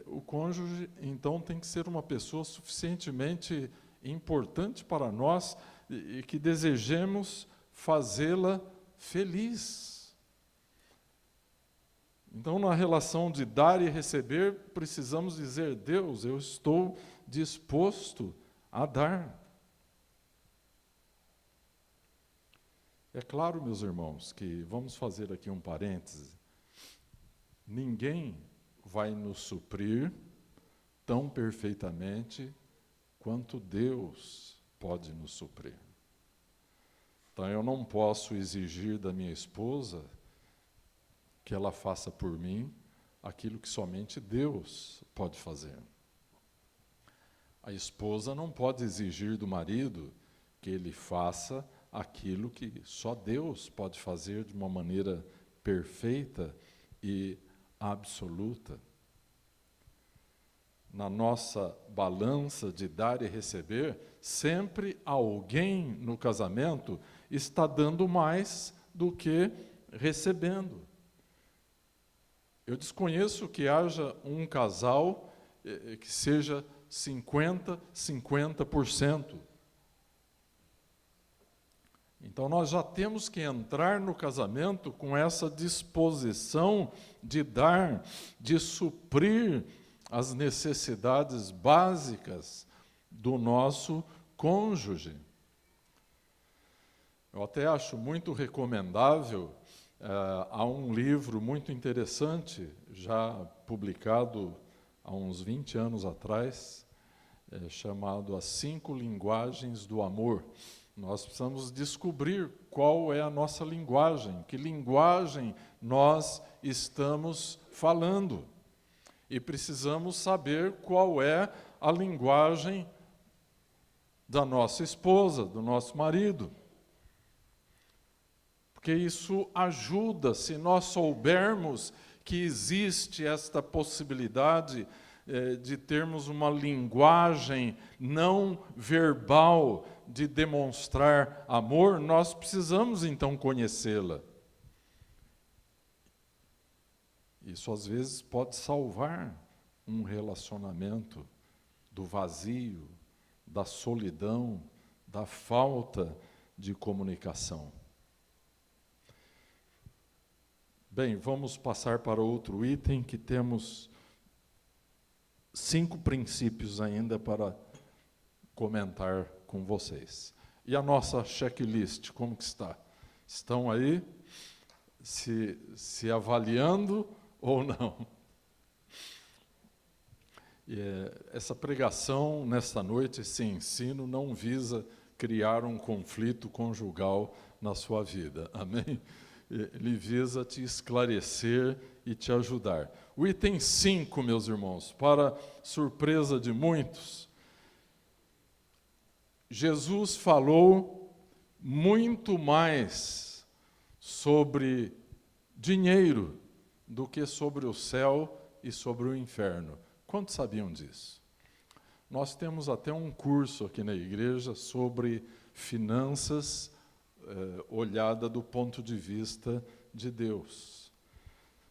O cônjuge, então, tem que ser uma pessoa suficientemente importante para nós e que desejemos fazê-la feliz. Então, na relação de dar e receber, precisamos dizer: Deus, eu estou disposto a dar. É claro, meus irmãos, que vamos fazer aqui um parêntese. Ninguém vai nos suprir tão perfeitamente quanto Deus pode nos suprir. Então, eu não posso exigir da minha esposa que ela faça por mim aquilo que somente Deus pode fazer. A esposa não pode exigir do marido que ele faça aquilo que só Deus pode fazer de uma maneira perfeita e absoluta. Na nossa balança de dar e receber, sempre alguém no casamento está dando mais do que recebendo. Eu desconheço que haja um casal que seja 50%. Então, nós já temos que entrar no casamento com essa disposição de dar, de suprir as necessidades básicas do nosso cônjuge. Eu até acho muito recomendável, há um livro muito interessante, já publicado há uns 20 anos atrás, chamado As 5 Linguagens do Amor. Nós precisamos descobrir qual é a nossa linguagem, que linguagem nós estamos falando. E precisamos saber qual é a linguagem da nossa esposa, do nosso marido. Porque isso ajuda, se nós soubermos que existe esta possibilidade de termos uma linguagem não verbal de demonstrar amor, nós precisamos então conhecê-la. Isso às vezes pode salvar um relacionamento do vazio, da solidão, da falta de comunicação. Bem, vamos passar para outro item, que temos 5 princípios ainda para comentar com vocês. E a nossa checklist, como que está? Estão aí se avaliando ou não? Essa pregação nesta noite, esse ensino, não visa criar um conflito conjugal na sua vida, amém? Ele visa te esclarecer e te ajudar. O item 5, meus irmãos, para surpresa de muitos, Jesus falou muito mais sobre dinheiro do que sobre o céu e sobre o inferno. Quantos sabiam disso? Nós temos até um curso aqui na igreja sobre finanças, olhada do ponto de vista de Deus.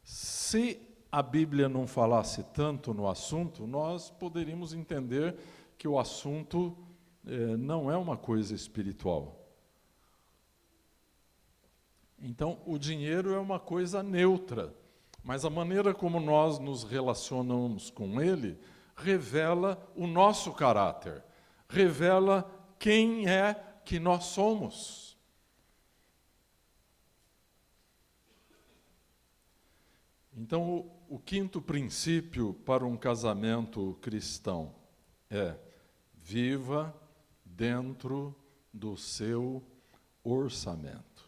Se a Bíblia não falasse tanto no assunto, nós poderíamos entender que o assunto não é uma coisa espiritual. Então, o dinheiro é uma coisa neutra, mas a maneira como nós nos relacionamos com ele revela o nosso caráter, revela quem é que nós somos. Então, o 5º princípio para um casamento cristão é: viva dentro do seu orçamento.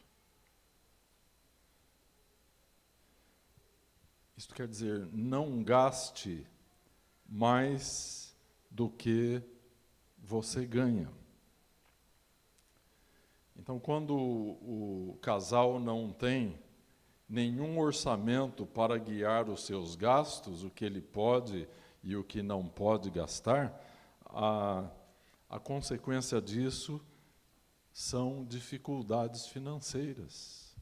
Isto quer dizer, não gaste mais do que você ganha. Então, quando o casal não tem nenhum orçamento para guiar os seus gastos, o que ele pode e o que não pode gastar, a consequência disso são dificuldades financeiras.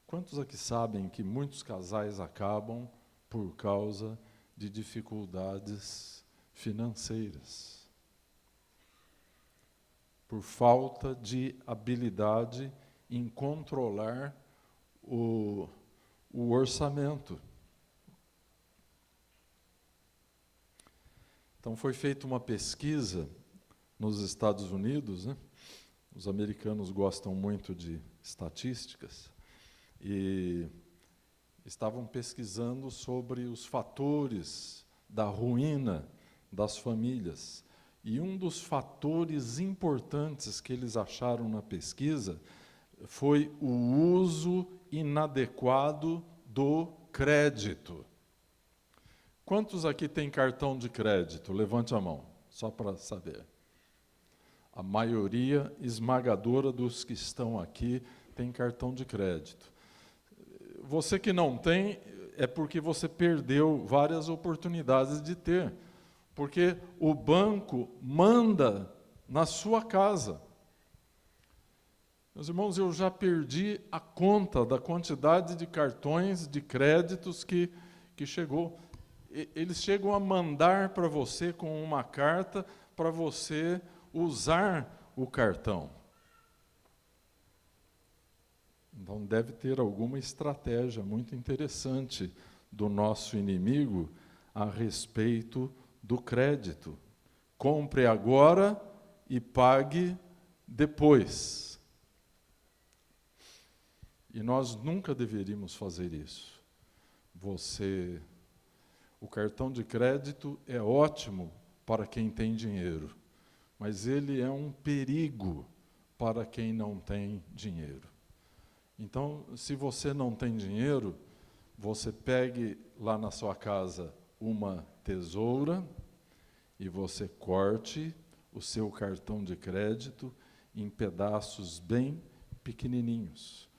Quantos aqui sabem que muitos casais acabam por causa de dificuldades financeiras? Por falta de habilidade em controlar o orçamento. Então, foi feita uma pesquisa nos Estados Unidos, né? Os americanos gostam muito de estatísticas, e estavam pesquisando sobre os fatores da ruína das famílias. E um dos fatores importantes que eles acharam na pesquisa foi o uso inadequado do crédito. Quantos aqui têm cartão de crédito? Levante a mão, só para saber. A maioria esmagadora dos que estão aqui tem cartão de crédito. Você que não tem, é porque você perdeu várias oportunidades de ter. Porque o banco manda na sua casa. Meus irmãos, eu já perdi a conta da quantidade de cartões de créditos que chegou. Eles chegam a mandar para você com uma carta para você usar o cartão. Então deve ter alguma estratégia muito interessante do nosso inimigo a respeito do crédito. Compre agora e pague depois. E nós nunca deveríamos fazer isso. O cartão de crédito é ótimo para quem tem dinheiro, mas ele é um perigo para quem não tem dinheiro. Então, se você não tem dinheiro, você pegue lá na sua casa uma tesoura e você corte o seu cartão de crédito em pedaços bem pequenininhos.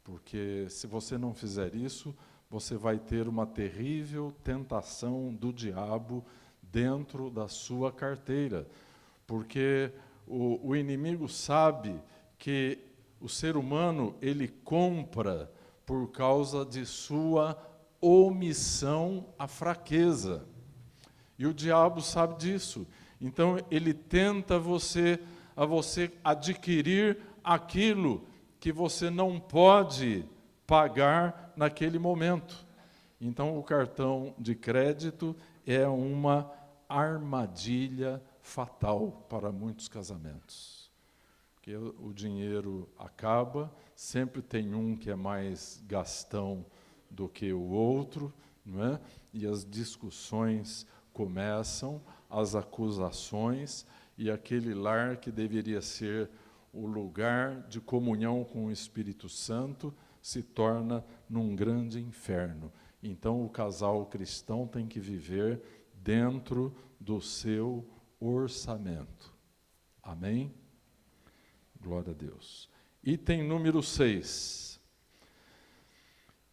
Porque se você não fizer isso, você vai ter uma terrível tentação do diabo dentro da sua carteira. Porque o inimigo sabe que o ser humano, ele compra por causa de sua omissão à fraqueza. E o diabo sabe disso. Então, ele tenta a você adquirir aquilo que você não pode pagar naquele momento. Então, o cartão de crédito é uma armadilha fatal para muitos casamentos. Porque o dinheiro acaba, sempre tem um que é mais gastão do que o outro, não é? E as discussões começam, as acusações, e aquele lar que deveria ser o lugar de comunhão com o Espírito Santo se torna num grande inferno. Então, o casal cristão tem que viver dentro do seu orçamento. Amém? Glória a Deus. Item número 6.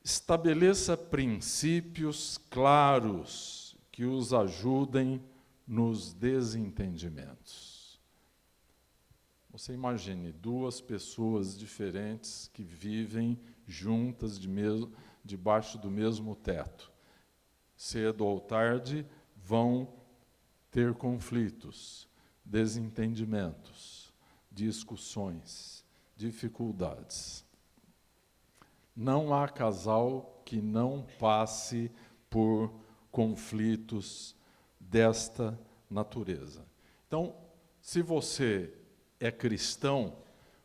Estabeleça princípios claros que os ajudem nos desentendimentos. Você imagine duas pessoas diferentes que vivem juntas debaixo do mesmo teto. Cedo ou tarde vão ter conflitos, desentendimentos, discussões, dificuldades. Não há casal que não passe por conflitos desta natureza. Então, se você é cristão,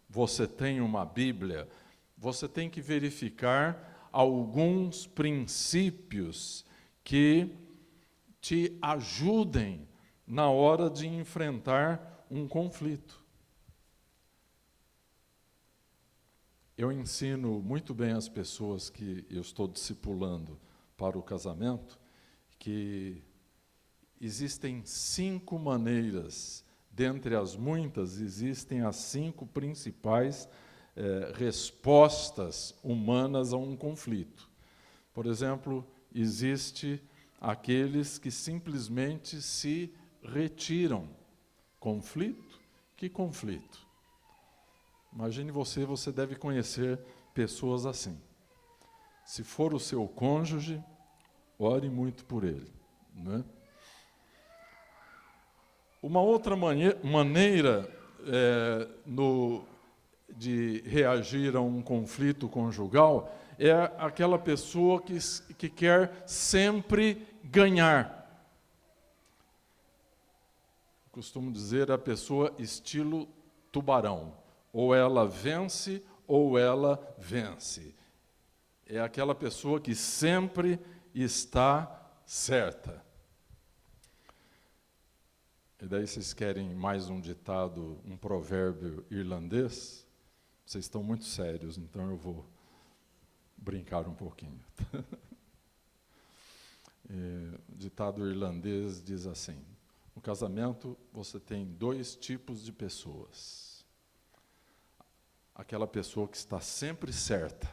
você tem uma Bíblia, você tem que verificar alguns princípios que te ajudem na hora de enfrentar um conflito. Eu ensino muito bem às pessoas que eu estou discipulando para o casamento que existem 5 maneiras, dentre as muitas, existem as 5 principais respostas humanas a um conflito. Por exemplo, existe aqueles que simplesmente se retiram. Conflito? Que conflito? Imagine você deve conhecer pessoas assim. Se for o seu cônjuge, ore muito por ele, né? Uma outra maneira de reagir a um conflito conjugal é aquela pessoa que quer sempre ganhar. Costumo dizer a pessoa estilo tubarão. Ou ela vence, ou ela vence. É aquela pessoa que sempre está certa. E daí vocês querem mais um ditado, um provérbio irlandês? Vocês estão muito sérios, então eu vou brincar um pouquinho. O ditado irlandês diz assim: no casamento você tem 2 tipos de pessoas. Aquela pessoa que está sempre certa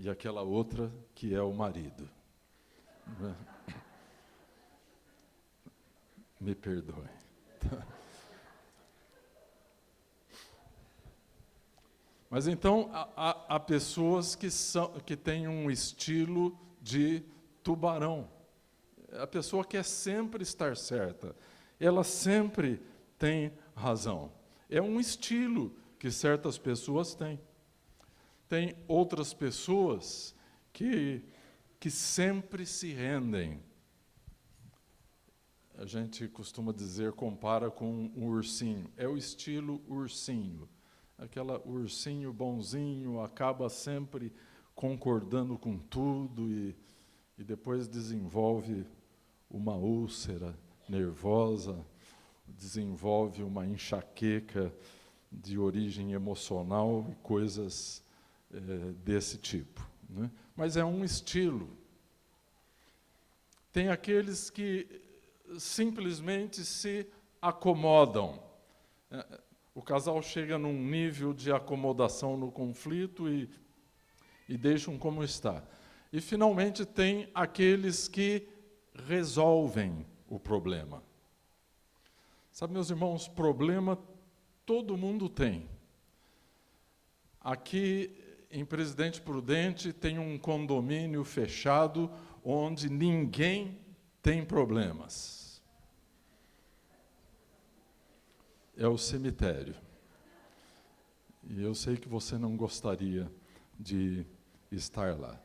e aquela outra que é o marido. Me perdoe. Mas então, há pessoas que têm um estilo de tubarão. A pessoa quer sempre estar certa. Ela sempre tem razão. É um estilo que certas pessoas têm. Tem outras pessoas que sempre se rendem. A gente costuma dizer, compara com um ursinho. É o estilo ursinho. Aquela ursinho bonzinho acaba sempre concordando com tudo e depois desenvolve uma úlcera nervosa, desenvolve uma enxaqueca de origem emocional e coisas desse tipo, né? Mas é um estilo. Tem aqueles que simplesmente se acomodam. O casal chega num nível de acomodação no conflito e deixam como está. E, finalmente, tem aqueles que resolvem o problema. Sabe, meus irmãos, problema todo mundo tem. Aqui, em Presidente Prudente, tem um condomínio fechado onde ninguém tem problemas. É o cemitério. E eu sei que você não gostaria de estar lá.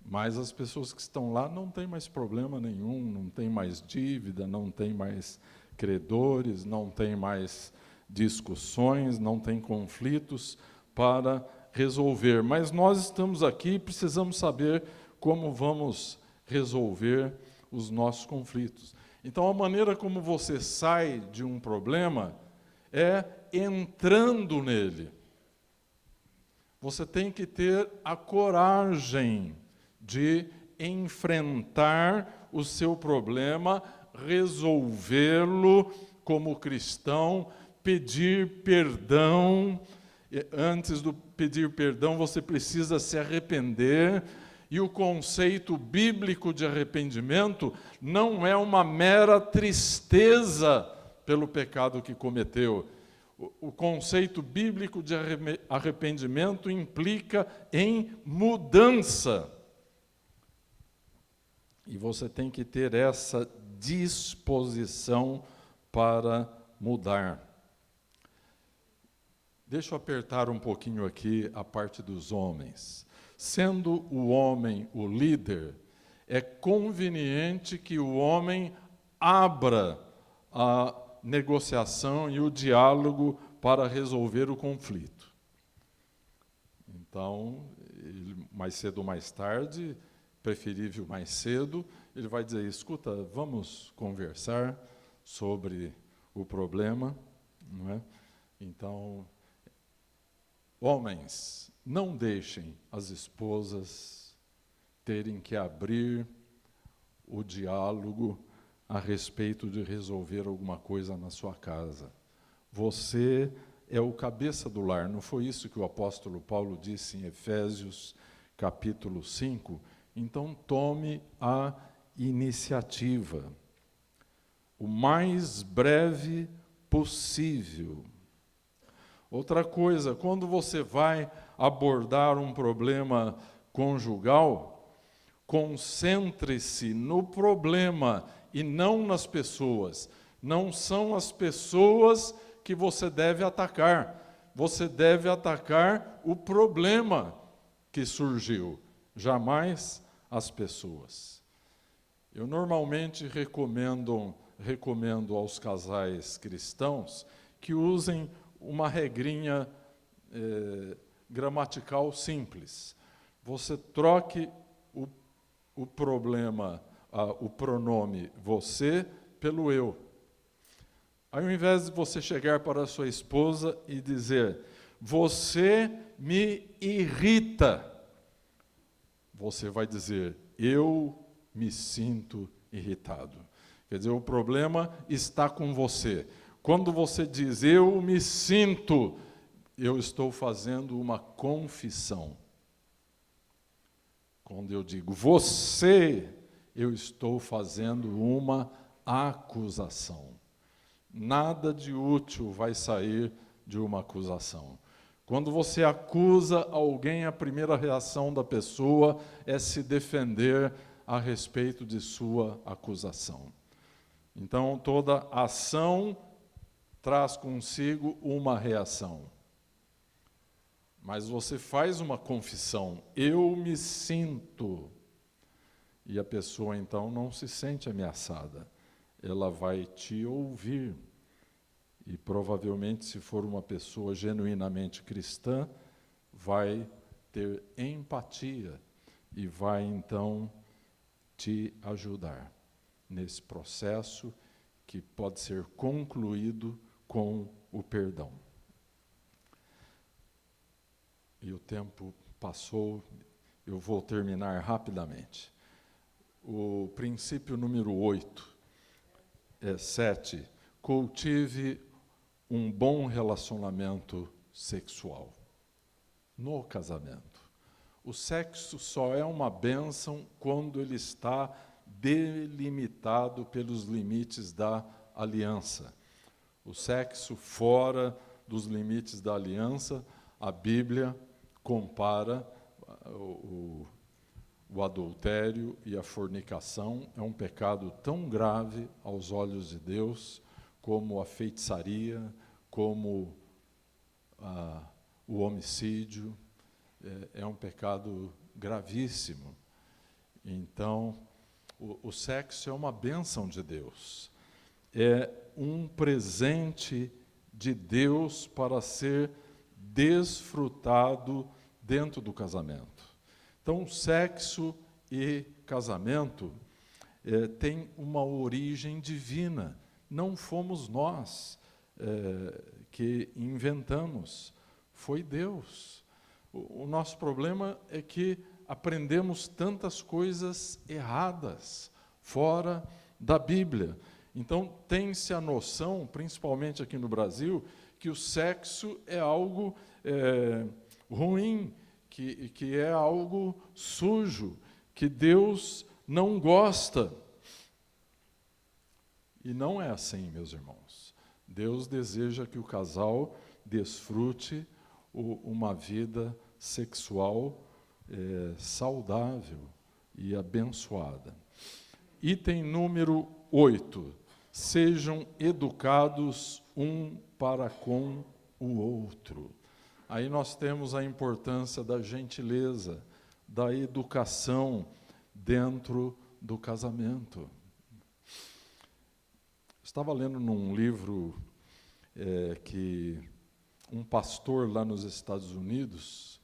Mas as pessoas que estão lá não têm mais problema nenhum, não têm mais dívida, não têm mais credores, não têm mais discussões, não têm conflitos para resolver. Mas nós estamos aqui e precisamos saber como vamos resolver os nossos conflitos. Então, a maneira como você sai de um problema é entrando nele. Você tem que ter a coragem de enfrentar o seu problema, resolvê-lo como cristão, pedir perdão. Antes de pedir perdão, você precisa se arrepender. E o conceito bíblico de arrependimento não é uma mera tristeza pelo pecado que cometeu. O conceito bíblico de arrependimento implica em mudança. E você tem que ter essa disposição para mudar. Deixa eu apertar um pouquinho aqui a parte dos homens. Sendo o homem o líder, é conveniente que o homem abra a negociação e o diálogo para resolver o conflito. Então, mais cedo ou mais tarde, preferível mais cedo, ele vai dizer, escuta, vamos conversar sobre o problema, não é? Então, homens, não deixem as esposas terem que abrir o diálogo a respeito de resolver alguma coisa na sua casa. Você é o cabeça do lar. Não foi isso que o apóstolo Paulo disse em Efésios, capítulo 5? Então, tome a iniciativa, o mais breve possível. Outra coisa, quando você vai abordar um problema conjugal, concentre-se no problema e não nas pessoas. Não são as pessoas que você deve atacar. Você deve atacar o problema que surgiu, jamais as pessoas. Eu normalmente recomendo aos casais cristãos que usem uma regrinha gramatical simples. Você troque o problema, o pronome você pelo eu. Ao invés de você chegar para a sua esposa e dizer, você me irrita, você vai dizer, eu me sinto irritado. Quer dizer, o problema está com você. Quando você diz, eu me sinto, eu estou fazendo uma confissão. Quando eu digo você, eu estou fazendo uma acusação. Nada de útil vai sair de uma acusação. Quando você acusa alguém, a primeira reação da pessoa é se defender a respeito de sua acusação. Então, toda ação traz consigo uma reação. Mas você faz uma confissão, eu me sinto, e a pessoa então não se sente ameaçada, ela vai te ouvir. E provavelmente, se for uma pessoa genuinamente cristã, vai ter empatia e vai então te ajudar nesse processo que pode ser concluído com o perdão. E o tempo passou, eu vou terminar rapidamente. O princípio número 7, cultive um bom relacionamento sexual no casamento. O sexo só é uma bênção quando ele está delimitado pelos limites da aliança. O sexo fora dos limites da aliança, a Bíblia compara o adultério e a fornicação. É um pecado tão grave aos olhos de Deus como a feitiçaria, como o homicídio. É um pecado gravíssimo. Então, o sexo é uma bênção de Deus. É um presente de Deus para ser desfrutado dentro do casamento. Então, sexo e casamento têm uma origem divina. Não fomos nós que inventamos, foi Deus. O nosso problema é que aprendemos tantas coisas erradas fora da Bíblia. Então, tem-se a noção, principalmente aqui no Brasil, que o sexo é algo ruim, que é algo sujo, que Deus não gosta. E não é assim, meus irmãos. Deus deseja que o casal desfrute uma vida sexual saudável e abençoada. Item número 8. Sejam educados um para com o outro. Aí nós temos a importância da gentileza, da educação dentro do casamento. Estava lendo num livro que um pastor lá nos Estados Unidos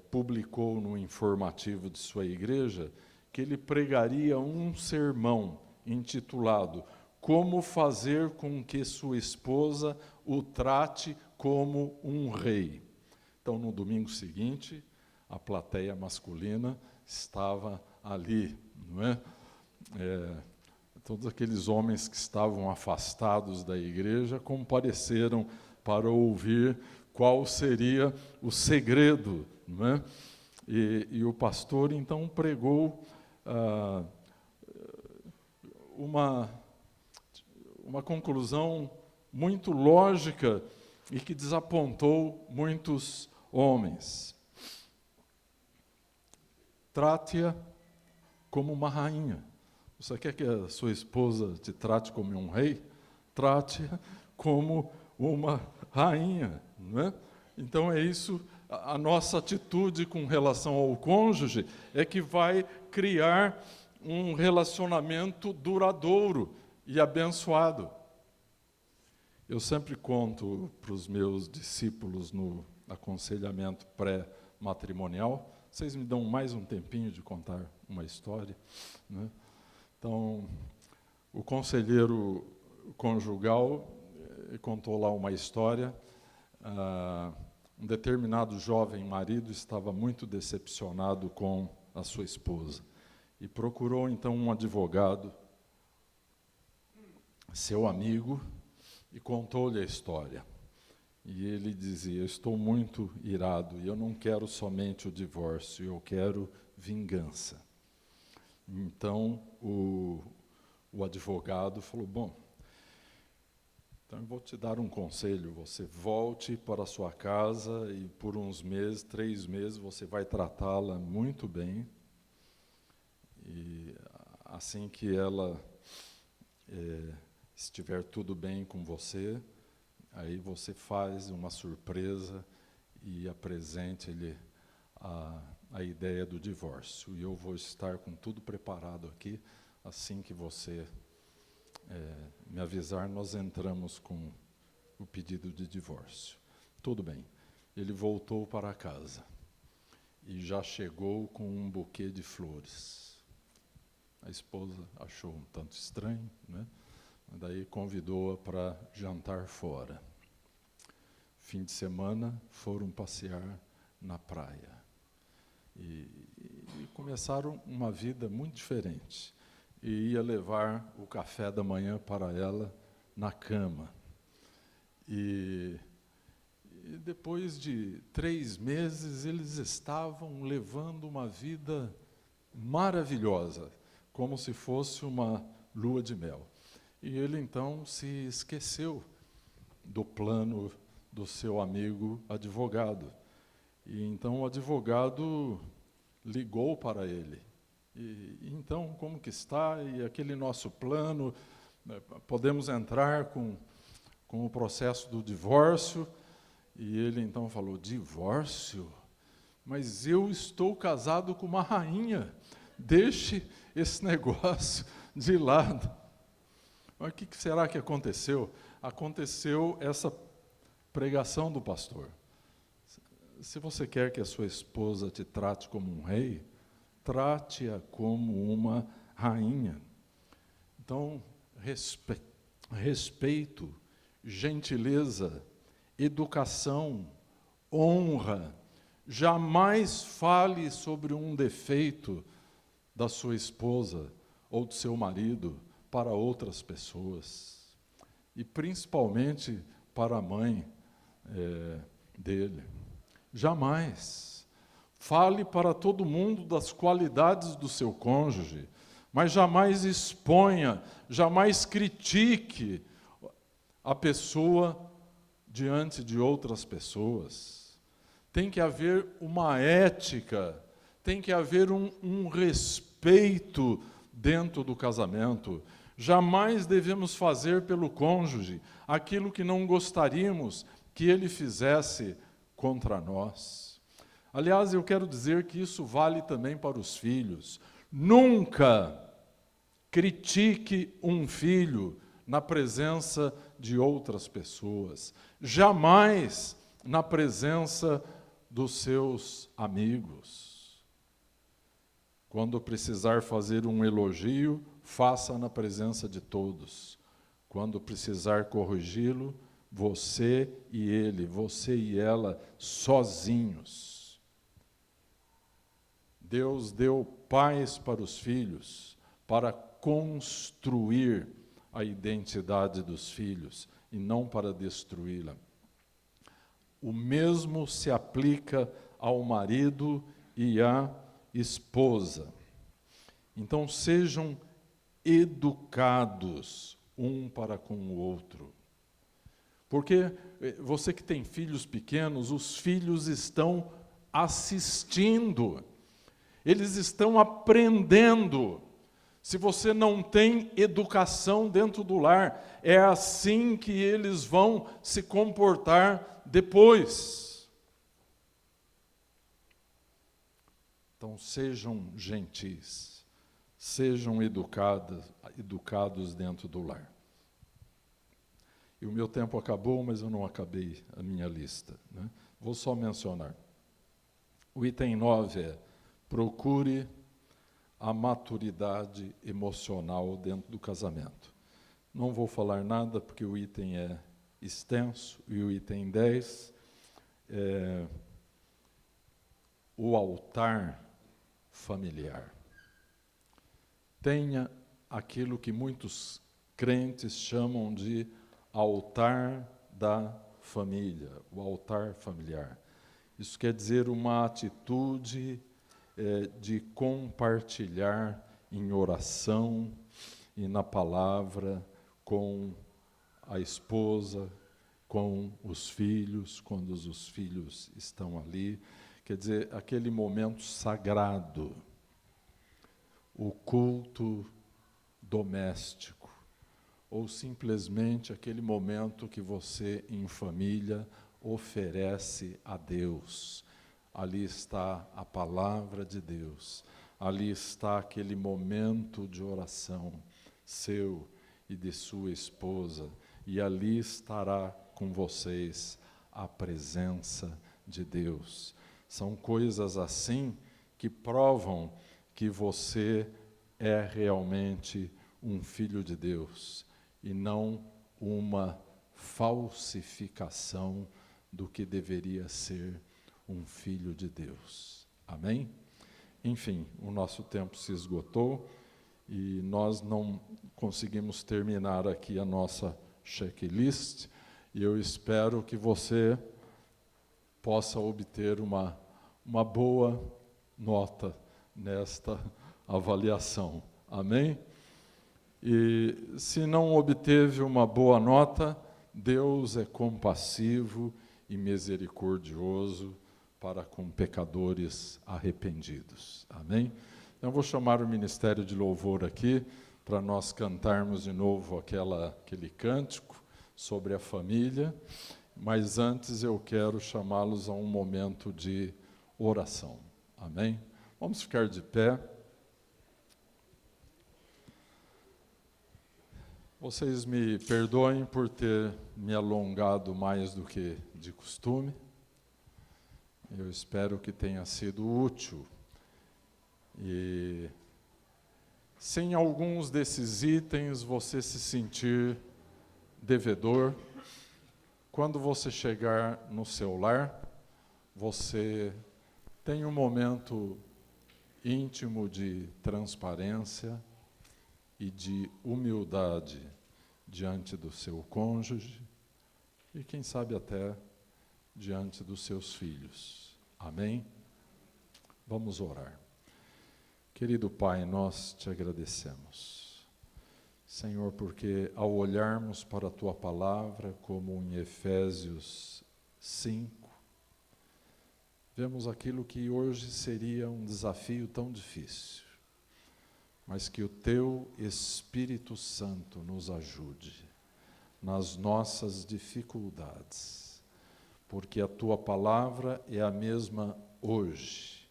publicou no informativo de sua igreja, que ele pregaria um sermão intitulado Como fazer com que sua esposa o trate como um rei. Então, no domingo seguinte, a plateia masculina estava ali, não é? Todos aqueles homens que estavam afastados da igreja compareceram para ouvir qual seria o segredo, não é? E o pastor, então, pregou uma conclusão muito lógica e que desapontou muitos homens. Trate-a como uma rainha. Você quer que a sua esposa te trate como um rei? Trate-a como uma rainha, não é? Então é isso, a nossa atitude com relação ao cônjuge é que vai criar um relacionamento duradouro e abençoado. Eu sempre conto para os meus discípulos no aconselhamento pré-matrimonial. Vocês me dão mais um tempinho de contar uma história, né? Então, o conselheiro conjugal contou lá uma história. Um determinado jovem marido estava muito decepcionado com a sua esposa e procurou então um advogado, seu amigo, e contou-lhe a história. E ele dizia: estou muito irado e eu não quero somente o divórcio, eu quero vingança. Então, o advogado falou, bom, então eu vou te dar um conselho, você volte para a sua casa e por uns meses, 3 meses, você vai tratá-la muito bem, e assim que ela estiver tudo bem com você, aí você faz uma surpresa e apresente-lhe a ideia do divórcio. E eu vou estar com tudo preparado aqui, assim que você me avisar, nós entramos com o pedido de divórcio. Tudo bem. Ele voltou para casa e já chegou com um buquê de flores. A esposa achou um tanto estranho, né? Daí convidou-a para jantar fora. Fim de semana, foram passear na praia. E começaram uma vida muito diferente. E ia levar o café da manhã para ela na cama. E depois de 3 meses, eles estavam levando uma vida maravilhosa, como se fosse uma lua de mel. E ele, então, se esqueceu do plano do seu amigo advogado. E então o advogado ligou para ele. E então, como que está? E aquele nosso plano, podemos entrar com o processo do divórcio? E ele então falou, divórcio? Mas eu estou casado com uma rainha, deixe esse negócio de lado. Mas o que será que aconteceu? Aconteceu essa pregação do pastor. Se você quer que a sua esposa te trate como um rei, trate-a como uma rainha. Então, respeito, gentileza, educação, honra. Jamais fale sobre um defeito da sua esposa ou do seu marido para outras pessoas. E principalmente para a mãe dele. Jamais. Fale para todo mundo das qualidades do seu cônjuge, mas jamais exponha, jamais critique a pessoa diante de outras pessoas. Tem que haver uma ética, tem que haver um respeito dentro do casamento. Jamais devemos fazer pelo cônjuge aquilo que não gostaríamos que ele fizesse contra nós. Aliás, eu quero dizer que isso vale também para os filhos. Nunca critique um filho na presença de outras pessoas. Jamais na presença dos seus amigos. Quando precisar fazer um elogio, faça na presença de todos. Quando precisar corrigi-lo, você e ele, você e ela, sozinhos. Deus deu pais para os filhos, para construir a identidade dos filhos, e não para destruí-la. O mesmo se aplica ao marido e à esposa. Então, sejam educados um para com o outro. Porque você que tem filhos pequenos, os filhos estão assistindo, eles estão aprendendo. Se você não tem educação dentro do lar, é assim que eles vão se comportar depois. Então, sejam gentis, sejam educados dentro do lar. E o meu tempo acabou, mas eu não acabei a minha lista, né? Vou só mencionar. O item 9 é: procure a maturidade emocional dentro do casamento. Não vou falar nada, porque o item é extenso, e o item 10 é o altar familiar. Tenha aquilo que muitos crentes chamam de altar da família, o altar familiar. Isso quer dizer uma atitude de compartilhar em oração e na palavra com a esposa, com os filhos, quando os filhos estão ali. Quer dizer, aquele momento sagrado, o culto doméstico, ou simplesmente aquele momento que você, em família, oferece a Deus. Ali está a palavra de Deus, ali está aquele momento de oração seu e de sua esposa, e ali estará com vocês a presença de Deus. São coisas assim que provam que você é realmente um filho de Deus e não uma falsificação do que deveria ser um filho de Deus. Amém? Enfim, o nosso tempo se esgotou e nós não conseguimos terminar aqui a nossa checklist, e eu espero que você possa obter uma boa nota nesta avaliação. Amém? E se não obteve uma boa nota, Deus é compassivo e misericordioso para com pecadores arrependidos. Amém? Então, eu vou chamar o Ministério de Louvor aqui, para nós cantarmos de novo aquele cântico sobre a família, mas antes eu quero chamá-los a um momento de oração. Amém? Vamos ficar de pé. Vocês me perdoem por ter me alongado mais do que de costume. Eu espero que tenha sido útil. E sem alguns desses itens você se sentir devedor, quando você chegar no seu lar, você tem um momento íntimo de transparência e de humildade diante do seu cônjuge e, quem sabe, até diante dos seus filhos. Amém? Vamos orar. Querido Pai, nós te agradecemos, Senhor, porque ao olharmos para a Tua Palavra, como em Efésios 5, vemos aquilo que hoje seria um desafio tão difícil, mas que o Teu Espírito Santo nos ajude nas nossas dificuldades, porque a Tua Palavra é a mesma hoje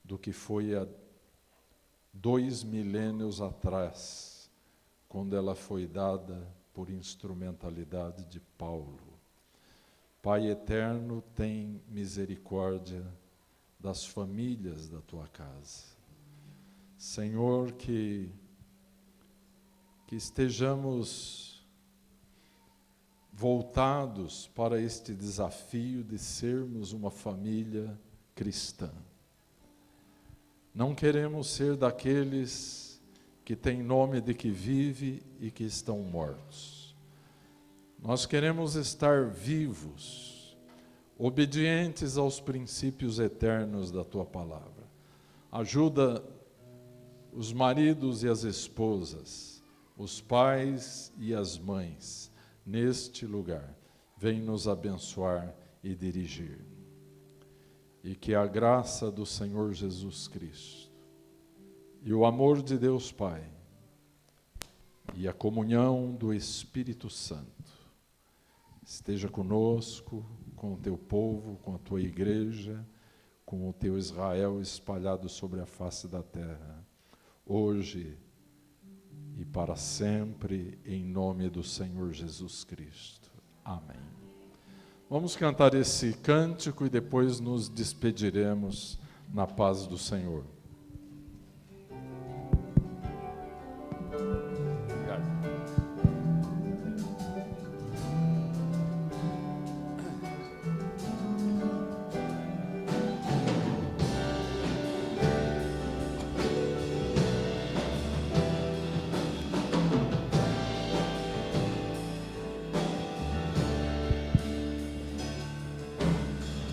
do que foi há 2 milênios atrás, quando ela foi dada por instrumentalidade de Paulo. Pai eterno, tem misericórdia das famílias da Tua casa. Senhor, que estejamos voltados para este desafio de sermos uma família cristã. Não queremos ser daqueles que têm nome de que vive e que estão mortos. Nós queremos estar vivos, obedientes aos princípios eternos da Tua Palavra. Ajuda os maridos e as esposas, os pais e as mães, neste lugar. Vem nos abençoar e dirigir. E que a graça do Senhor Jesus Cristo, e o amor de Deus Pai, e a comunhão do Espírito Santo, esteja conosco, com o Teu povo, com a Tua igreja, com o Teu Israel espalhado sobre a face da terra, hoje e para sempre, em nome do Senhor Jesus Cristo. Amém. Vamos cantar esse cântico e depois nos despediremos na paz do Senhor.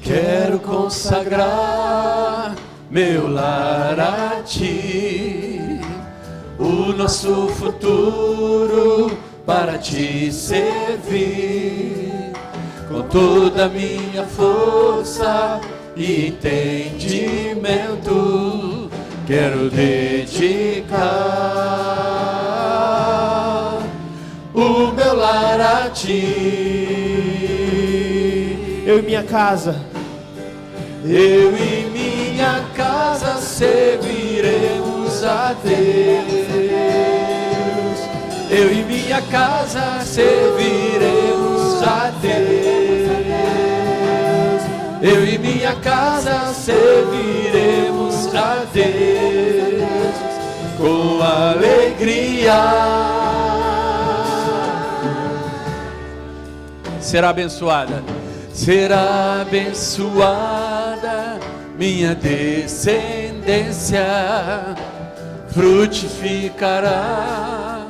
Quero consagrar meu lar a ti, o nosso futuro para te servir, com toda a minha força e entendimento, quero dedicar o meu lar a ti. Eu e minha casa, eu e minha casa serviremos a Deus. Eu e minha casa serviremos a Deus. Eu e minha casa serviremos a Deus com alegria. Será abençoada. Será abençoada minha descendência, frutificará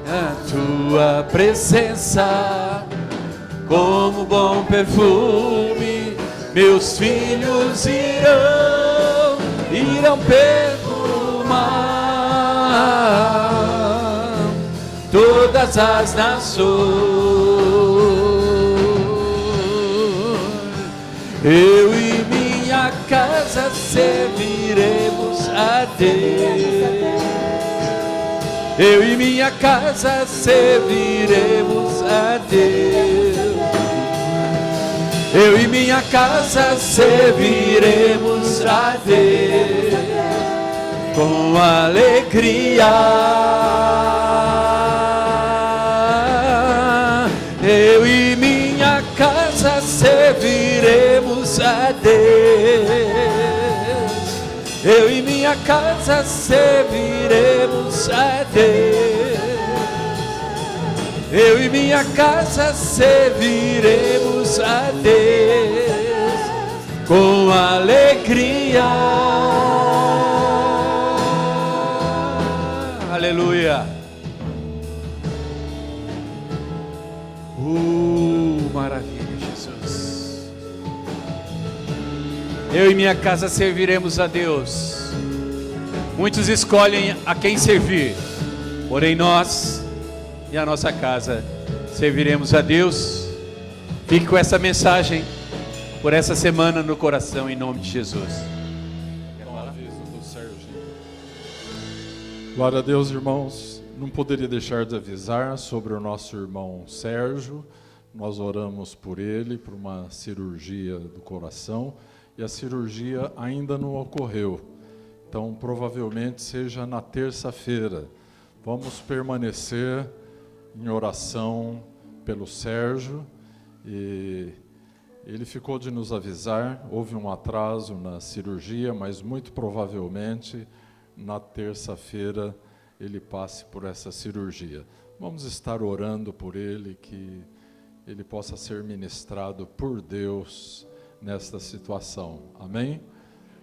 a tua presença como bom perfume. Meus filhos irão perfumar todas as nações. Eu e minha casa serviremos a Deus. Eu e minha casa serviremos a Deus. Eu e minha casa serviremos a Deus com alegria. Eu e minha casa serviremos a Deus. Eu e minha casa serviremos a Deus. Eu e minha casa serviremos a Deus com alegria. Aleluia. Maravilha, Jesus. Eu e minha casa serviremos a Deus. Muitos escolhem a quem servir, porém nós e a nossa casa serviremos a Deus. Fique com essa mensagem por essa semana no coração, em nome de Jesus. Com o aviso do Serginho. Glória a Deus, irmãos. Não poderia deixar de avisar sobre o nosso irmão Sérgio. Nós oramos por ele, por uma cirurgia do coração, e a cirurgia ainda não ocorreu. Então, provavelmente seja na terça-feira. Vamos permanecer em oração pelo Sérgio. E ele ficou de nos avisar, houve um atraso na cirurgia, mas muito provavelmente na terça-feira ele passe por essa cirurgia. Vamos estar orando por ele, que ele possa ser ministrado por Deus nesta situação. Amém?